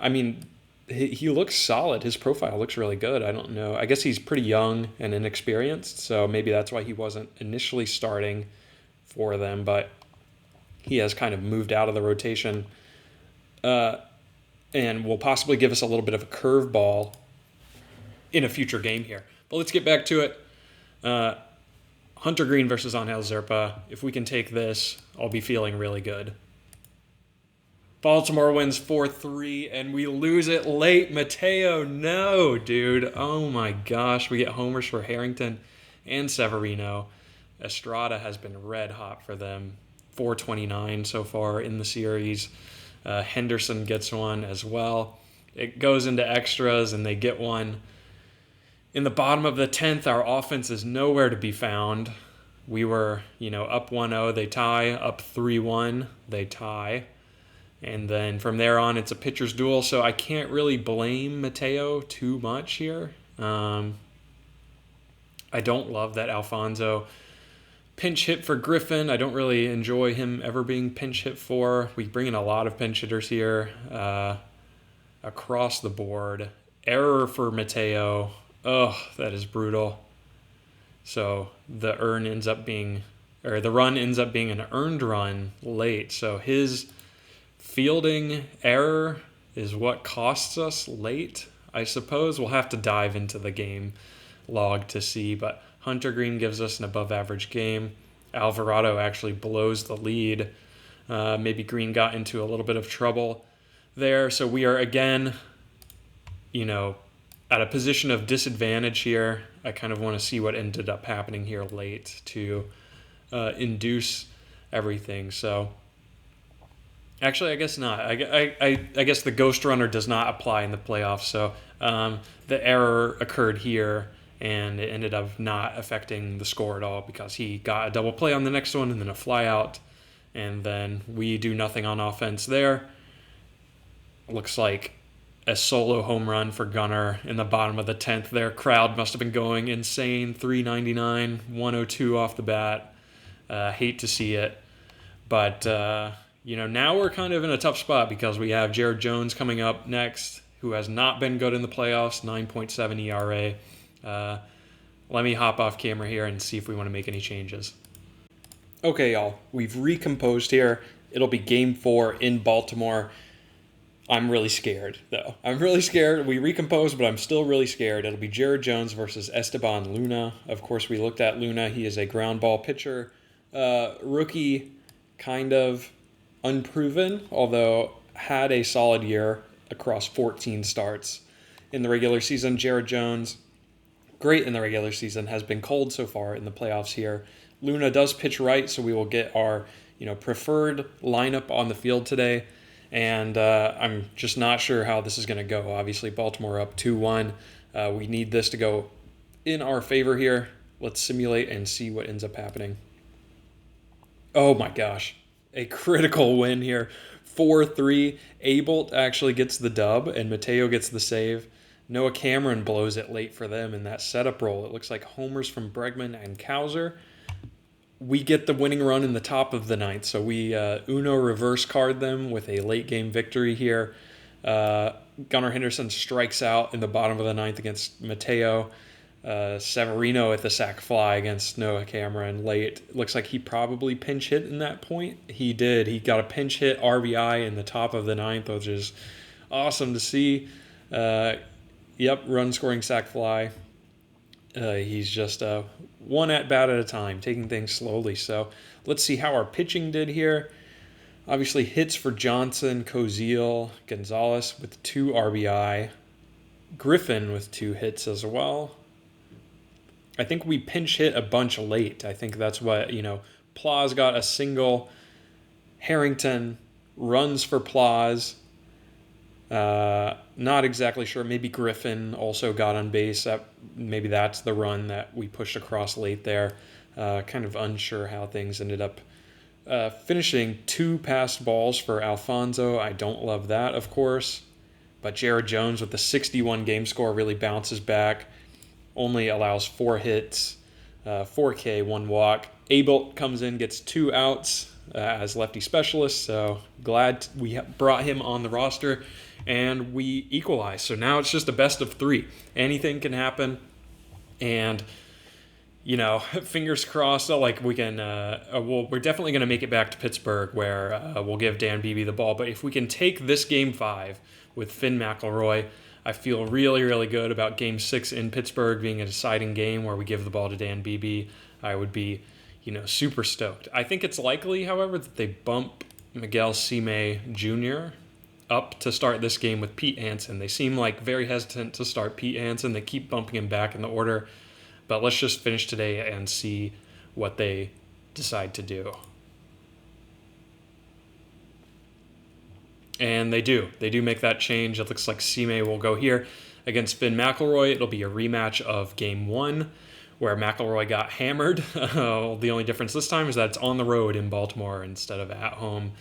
he looks solid. His profile looks really good. I don't know. I guess he's pretty young and inexperienced, so maybe that's why he wasn't initially starting for them, but he has kind of moved out of the rotation and will possibly give us a little bit of a curveball in a future game here. But let's get back to it. Hunter Green versus Angel Zerpa. If we can take this, I'll be feeling really good. Baltimore wins 4-3, and we lose it late. Mateo, no, dude. Oh, my gosh. We get homers for Harrington and Severino. Estrada has been red hot for them. 429 so far in the series. Henderson gets one as well. It goes into extras, and they get one. In the bottom of the 10th, our offense is nowhere to be found. We were, up 1-0, they tie. Up 3-1, they tie. And then from there on, it's a pitcher's duel, so I can't really blame Mateo too much here. I don't love that Alfonso pinch hit for Griffin. I don't really enjoy him ever being pinch hit for. We bring in a lot of pinch hitters here across the board. Error for Mateo. Oh, that is brutal. So the run ends up being an earned run late. So his fielding error is what costs us late, I suppose. We'll have to dive into the game log to see, but Hunter Green gives us an above-average game. Alvarado actually blows the lead. Maybe Green got into a little bit of trouble there. So we are again, at a position of disadvantage here. I kind of want to see what ended up happening here late to induce everything. So actually, I guess not. I guess the ghost runner does not apply in the playoffs. So the error occurred here, and it ended up not affecting the score at all because he got a double play on the next one and then a fly out, and then we do nothing on offense there. Looks like a solo home run for Gunnar in the bottom of the 10th there. Crowd must have been going insane. 399, 102 off the bat. Hate to see it. But, now we're kind of in a tough spot because we have Jared Jones coming up next, who has not been good in the playoffs, 9.7 ERA. Let me hop off camera here and see if we want to make any changes. Okay, y'all. We've recomposed here. It'll be Game 4 in Baltimore. I'm really scared, though. I'm really scared. We recomposed, but I'm still really scared. It'll be Jared Jones versus Esteban Luna. Of course, we looked at Luna. He is a ground ball pitcher. Rookie, kind of unproven, although had a solid year across 14 starts in the regular season. Jared Jones, great in the regular season, has been cold so far in the playoffs here. Luna does pitch right, so we will get our, preferred lineup on the field today. And I'm just not sure how this is going to go. Obviously, Baltimore up 2-1. We need this to go in our favor here. Let's simulate and see what ends up happening. Oh my gosh. A critical win here. 4-3. Abelt actually gets the dub, and Mateo gets the save. Noah Cameron blows it late for them in that setup role. It looks like homers from Bregman and Cowser. We get the winning run in the top of the ninth, so we Uno reverse card them with a late game victory here. Gunnar Henderson strikes out in the bottom of the ninth against Mateo. Severino at the sac fly against Noah Cameron late. It looks like he probably pinch hit in that point. He did. He got a pinch hit RBI in the top of the ninth, which is awesome to see. Run scoring sac fly. He's just one at bat at a time, taking things slowly. So let's see how our pitching did here. Obviously, hits for Johnson, Koziel, Gonzalez with 2 RBI. Griffin with 2 hits as well. I think we pinch hit a bunch late. I think that's what, Plaz got a single. Harrington runs for Plaz. Not exactly sure. Maybe Griffin also got on base. Maybe that's the run that we pushed across late there. Kind of unsure how things ended up finishing. 2 passed balls for Alfonso. I don't love that, of course. But Jared Jones with the 61 game score really bounces back. Only allows 4 hits, 4K, 1 walk. Abelt comes in, gets 2 outs as lefty specialist. So glad we brought him on the roster. And we equalize. So now it's just a best of 3. Anything can happen. And, fingers crossed, we can, we're definitely going to make it back to Pittsburgh where we'll give Dan Beebe the ball. But if we can take this Game 5 with Finn McElroy, I feel really, really good about Game 6 in Pittsburgh being a deciding game where we give the ball to Dan Beebe. I would be, super stoked. I think it's likely, however, that they bump Miguel Cime Jr. up to start this game with Pete Hansen. They seem like very hesitant to start Pete Hansen. They keep bumping him back in the order. But let's just finish today and see what they decide to do. And they do. They do make that change. It looks like Cime will go here against Finn McElroy. It'll be a rematch of Game 1 where McElroy got hammered. The only difference this time is that it's on the road in Baltimore instead of at home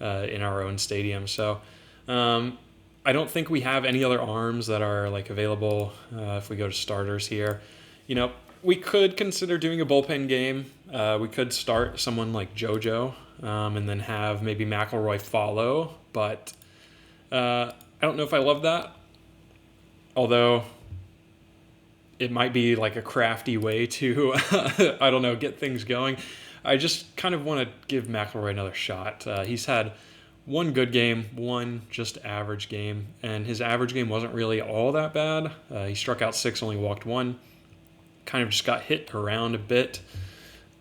in our own stadium. So I don't think we have any other arms that are available if we go to starters here. We could consider doing a bullpen game. We could start someone like JoJo and then have maybe McElroy follow. But I don't know if I love that. Although it might be a crafty way to, I don't know, get things going. I just kind of want to give McElroy another shot. He's had 1 good game, 1 just average game. And his average game wasn't really all that bad. He struck out 6, only walked 1. Kind of just got hit around a bit.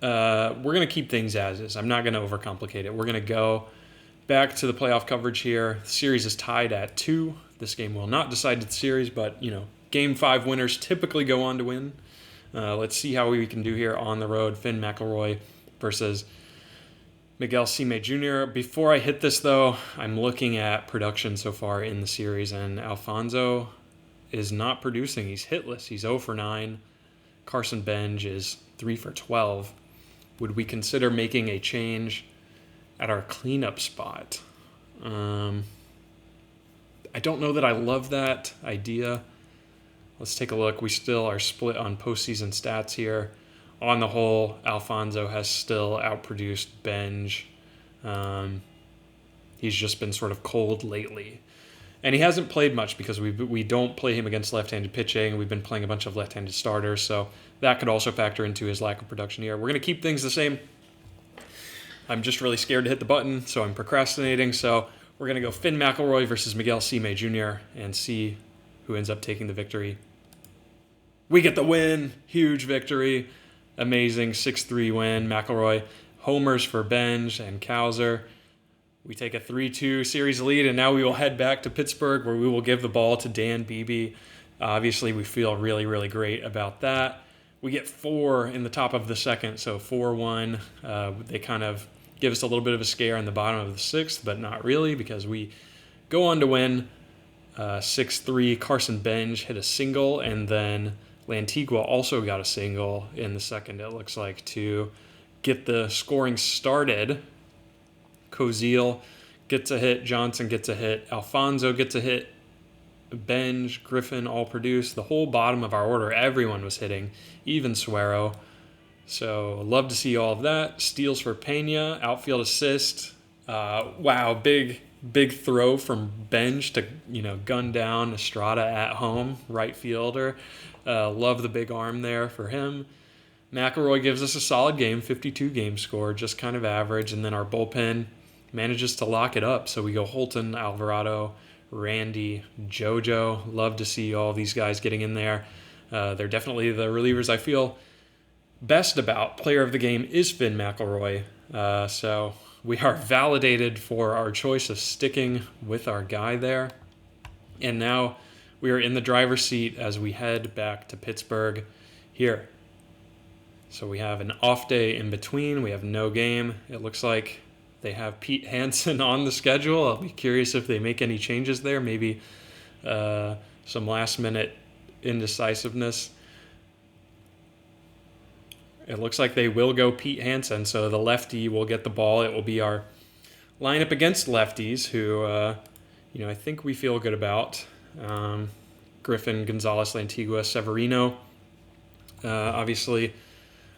We're going to keep things as is. I'm not going to overcomplicate it. We're going to go back to the playoff coverage here. The series is tied at 2. This game will not decide the series, but, Game 5 winners typically go on to win. Let's see how we can do here on the road. Finn McElroy versus Miguel Cime Jr. Before I hit this, though, I'm looking at production so far in the series, and Alfonso is not producing. He's hitless. He's 0 for 9. Carson Benj is 3 for 12. Would we consider making a change at our cleanup spot? I don't know that I love that idea. Let's take a look. We still are split on postseason stats here. On the whole, Alfonso has still outproduced Benj. He's just been sort of cold lately. And he hasn't played much because we don't play him against left-handed pitching. We've been playing a bunch of left-handed starters, so that could also factor into his lack of production here. We're going to keep things the same. I'm just really scared to hit the button, so I'm procrastinating. So we're going to go Finn McElroy versus Miguel Cime Jr. and see who ends up taking the victory. We get the win. Huge victory. Amazing 6-3 win. McElroy homers for Benj and Cowser. We take a 3-2 series lead, and now we will head back to Pittsburgh where we will give the ball to Dan Beebe. Obviously, we feel really, really great about that. We get 4 in the top of the second, so 4-1. They kind of give us a little bit of a scare in the bottom of the sixth, but not really, because we go on to win 6-3. Carson Benj hit a single, and then Lantigua also got a single in the second, it looks like, to get the scoring started. Koziel gets a hit, Johnson gets a hit, Alfonso gets a hit, Benj, Griffin all produced. The whole bottom of our order, everyone was hitting, even Suero. So love to see all of that. Steals for Pena, outfield assist. Wow, big throw from Benj to gun down Estrada at home, right fielder. Love the big arm there for him. McElroy gives us a solid game, 52 game score, just kind of average, and then our bullpen manages to lock it up. So we go Holton, Alvarado, Randy, JoJo. Love to see all these guys getting in there. They're definitely the relievers I feel best about. Player of the game is Finn McElroy. So we are validated for our choice of sticking with our guy there. And now we are in the driver's seat as we head back to Pittsburgh here. So we have an off day in between. We have no game. It looks like they have Pete Hansen on the schedule. I'll be curious if they make any changes there. Maybe some last-minute indecisiveness. It looks like they will go Pete Hansen, so the lefty will get the ball. It will be our lineup against lefties, who I think we feel good about. Griffin, Gonzalez, Lantigua, Severino. Obviously,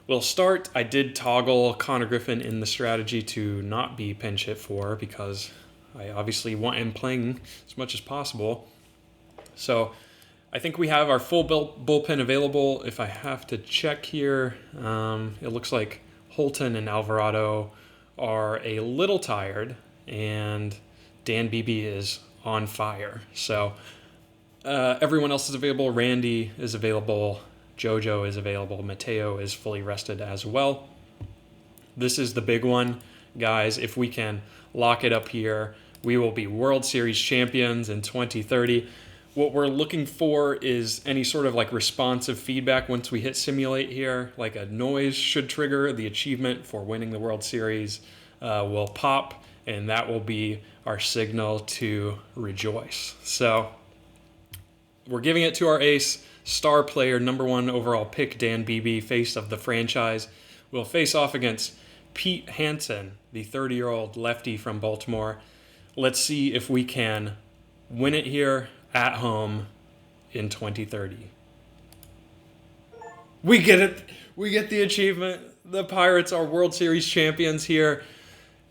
will start. I did toggle Connor Griffin in the strategy to not be pinch hit for, because I obviously want him playing as much as possible. So I think we have our full bullpen available. If I have to check here, it looks like Holton and Alvarado are a little tired, and Dan Beebe is on fire. So everyone else is available. Randy is available. JoJo is available. Mateo is fully rested as well. This is the big one, guys. If we can lock it up here, we will be World Series champions in 2030. What we're looking for is any sort of responsive feedback once we hit simulate here. Like a noise should trigger the achievement for winning the World Series will pop, and that will be our signal to rejoice. So we're giving it to our ace, star player, number 1 overall pick, Dan Beebe, face of the franchise. Will face off against Pete Hansen, the 30-year-old lefty from Baltimore. Let's see if we can win it here at home in 2030. We get it. We get the achievement. The Pirates are World Series champions here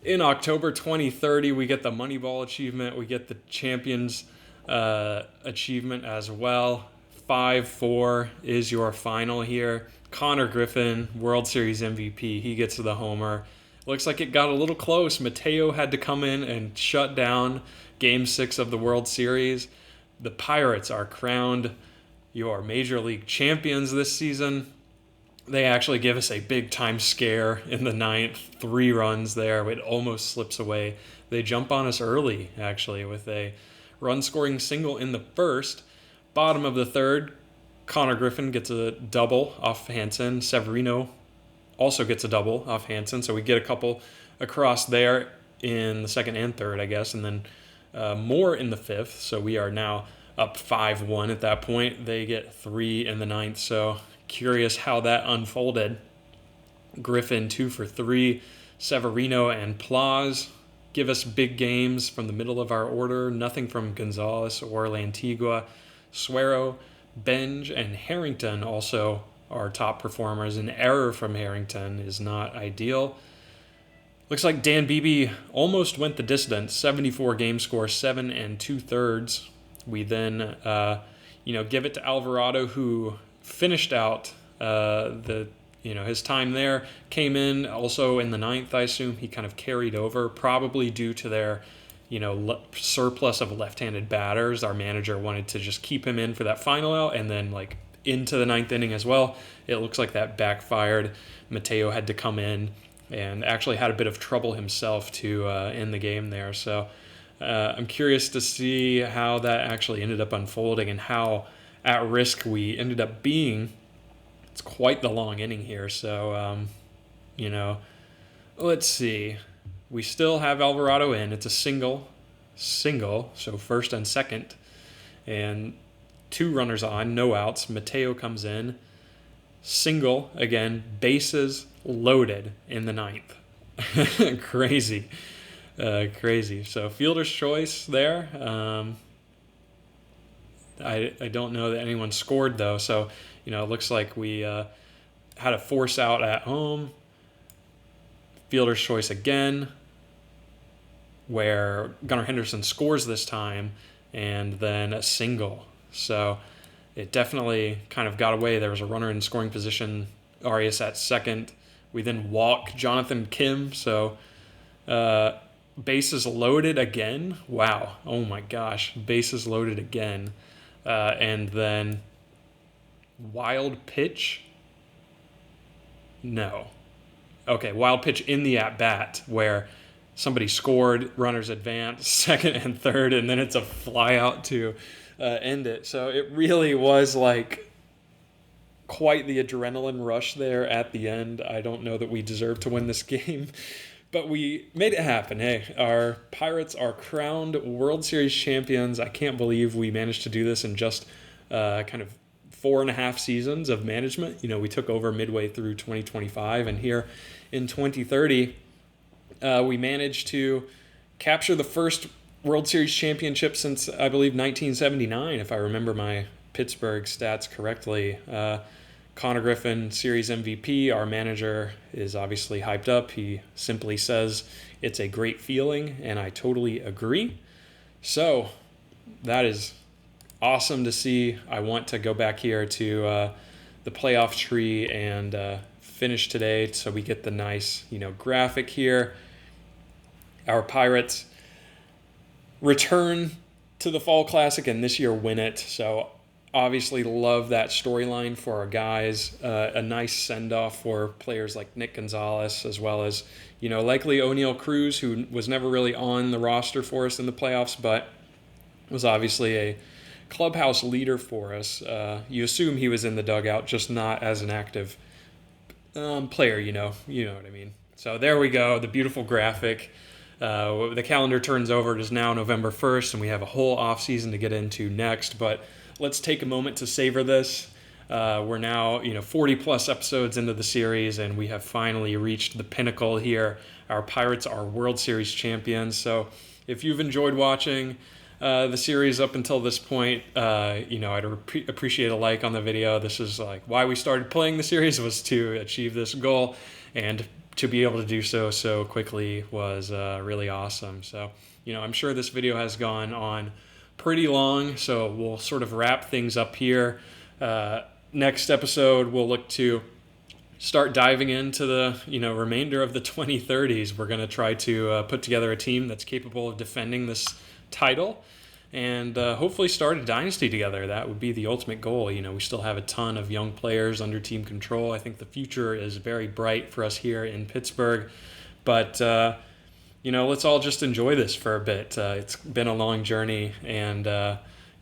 in October 2030. We get the Moneyball achievement. We get the Champions achievement as well. 5-4 is your final here. Connor Griffin, World Series MVP. He gets to the homer. Looks like it got a little close. Mateo had to come in and shut down Game 6 of the World Series. The Pirates are crowned your Major League champions this season. They actually give us a big-time scare in the 9th. 3 runs there. It almost slips away. They jump on us early, actually, with a run-scoring single in the first. Bottom of the 3rd, Connor Griffin gets a double off Hansen. Severino also gets a double off Hansen. So we get a couple across there in the 2nd and 3rd, I guess, and then more in the 5th. So we are now up 5-1 at that point. They get 3 in the 9th. So curious how that unfolded. Griffin 2 for 3. Severino and Plaz give us big games from the middle of our order. Nothing from Gonzalez or Lantigua. Suero, Benj, and Harrington also are top performers. An error from Harrington is not ideal. Looks like Dan Beebe almost went the distance. 74 game score, 7 2/3. We then, give it to Alvarado, who finished out his time there. Came in also in the 9th, I assume. He kind of carried over, probably due to their surplus of left-handed batters. Our manager wanted to just keep him in for that final out and then into the 9th inning as well. It looks like that backfired. Mateo had to come in and actually had a bit of trouble himself to end the game there. So I'm curious to see how that actually ended up unfolding and how at risk we ended up being. It's quite the long inning here. So, let's see. we still have Alvarado in. It's a single, so first and second. And 2 runners on, no outs. Mateo comes in. Single, again, bases loaded in the 9th. Crazy. Crazy. So fielder's choice there. I don't know that anyone scored, though. So, it looks like we had a force out at home. Fielder's choice again, where Gunnar Henderson scores this time, and then a single. So it definitely kind of got away. There was a runner in scoring position, Arias at second. We then walk Jonathan Kim. So bases loaded again. Wow. Oh my gosh. Bases loaded again. And then wild pitch. No. Okay, wild pitch in the at-bat where somebody scored, runners advance, second and third, and then it's a fly out to end it. So it really was like quite the adrenaline rush there at the end. I don't know that we deserved to win this game, but we made it happen. Hey, our Pirates are crowned World Series champions. I can't believe we managed to do this in just kind of 4.5 seasons of management. We took over midway through 2025, and here in 2030, we managed to capture the first World Series championship since, I believe, 1979, if I remember my Pittsburgh stats correctly. Connor Griffin, Series MVP, our manager, is obviously hyped up. He simply says it's a great feeling, and I totally agree. So that is awesome to see. I want to go back here to the playoff tree and finish today so we get the nice, graphic here. Our Pirates return to the Fall Classic and this year win it. So obviously love that storyline for our guys. A nice send-off for players like Nick Gonzalez, as well as, likely O'Neal Cruz, who was never really on the roster for us in the playoffs, but was obviously a clubhouse leader for us. You assume he was in the dugout, just not as an active player, you know what I mean. So there we go, the beautiful graphic. The calendar turns over. It is now November 1st, and we have a whole off season to get into next. But let's take a moment to savor this. We're now, 40 plus episodes into the series, and we have finally reached the pinnacle here. Our Pirates are World Series champions. So if you've enjoyed watching the series up until this point, I'd appreciate a like on the video. This is like why we started playing the series, was to achieve this goal, and to be able to do so quickly was really awesome. So, I'm sure this video has gone on pretty long, so we'll sort of wrap things up here. Next episode, we'll look to start diving into the remainder of the 2030s. We're going to try to put together a team that's capable of defending this title and hopefully start a dynasty together. That would be the ultimate goal. We still have a ton of young players under team control. I think the future is very bright for us here in Pittsburgh, but let's all just enjoy this for a bit. It's been a long journey, and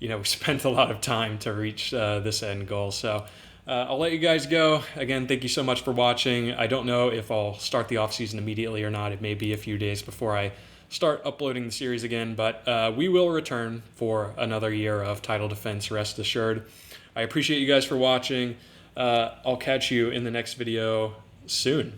we spent a lot of time to reach this end goal. So I'll let you guys go. Again, thank you so much for watching. I don't know if I'll start the offseason immediately or not. It may be a few days before I start uploading the series again, but we will return for another year of title defense, rest assured. I appreciate you guys for watching. I'll catch you in the next video soon.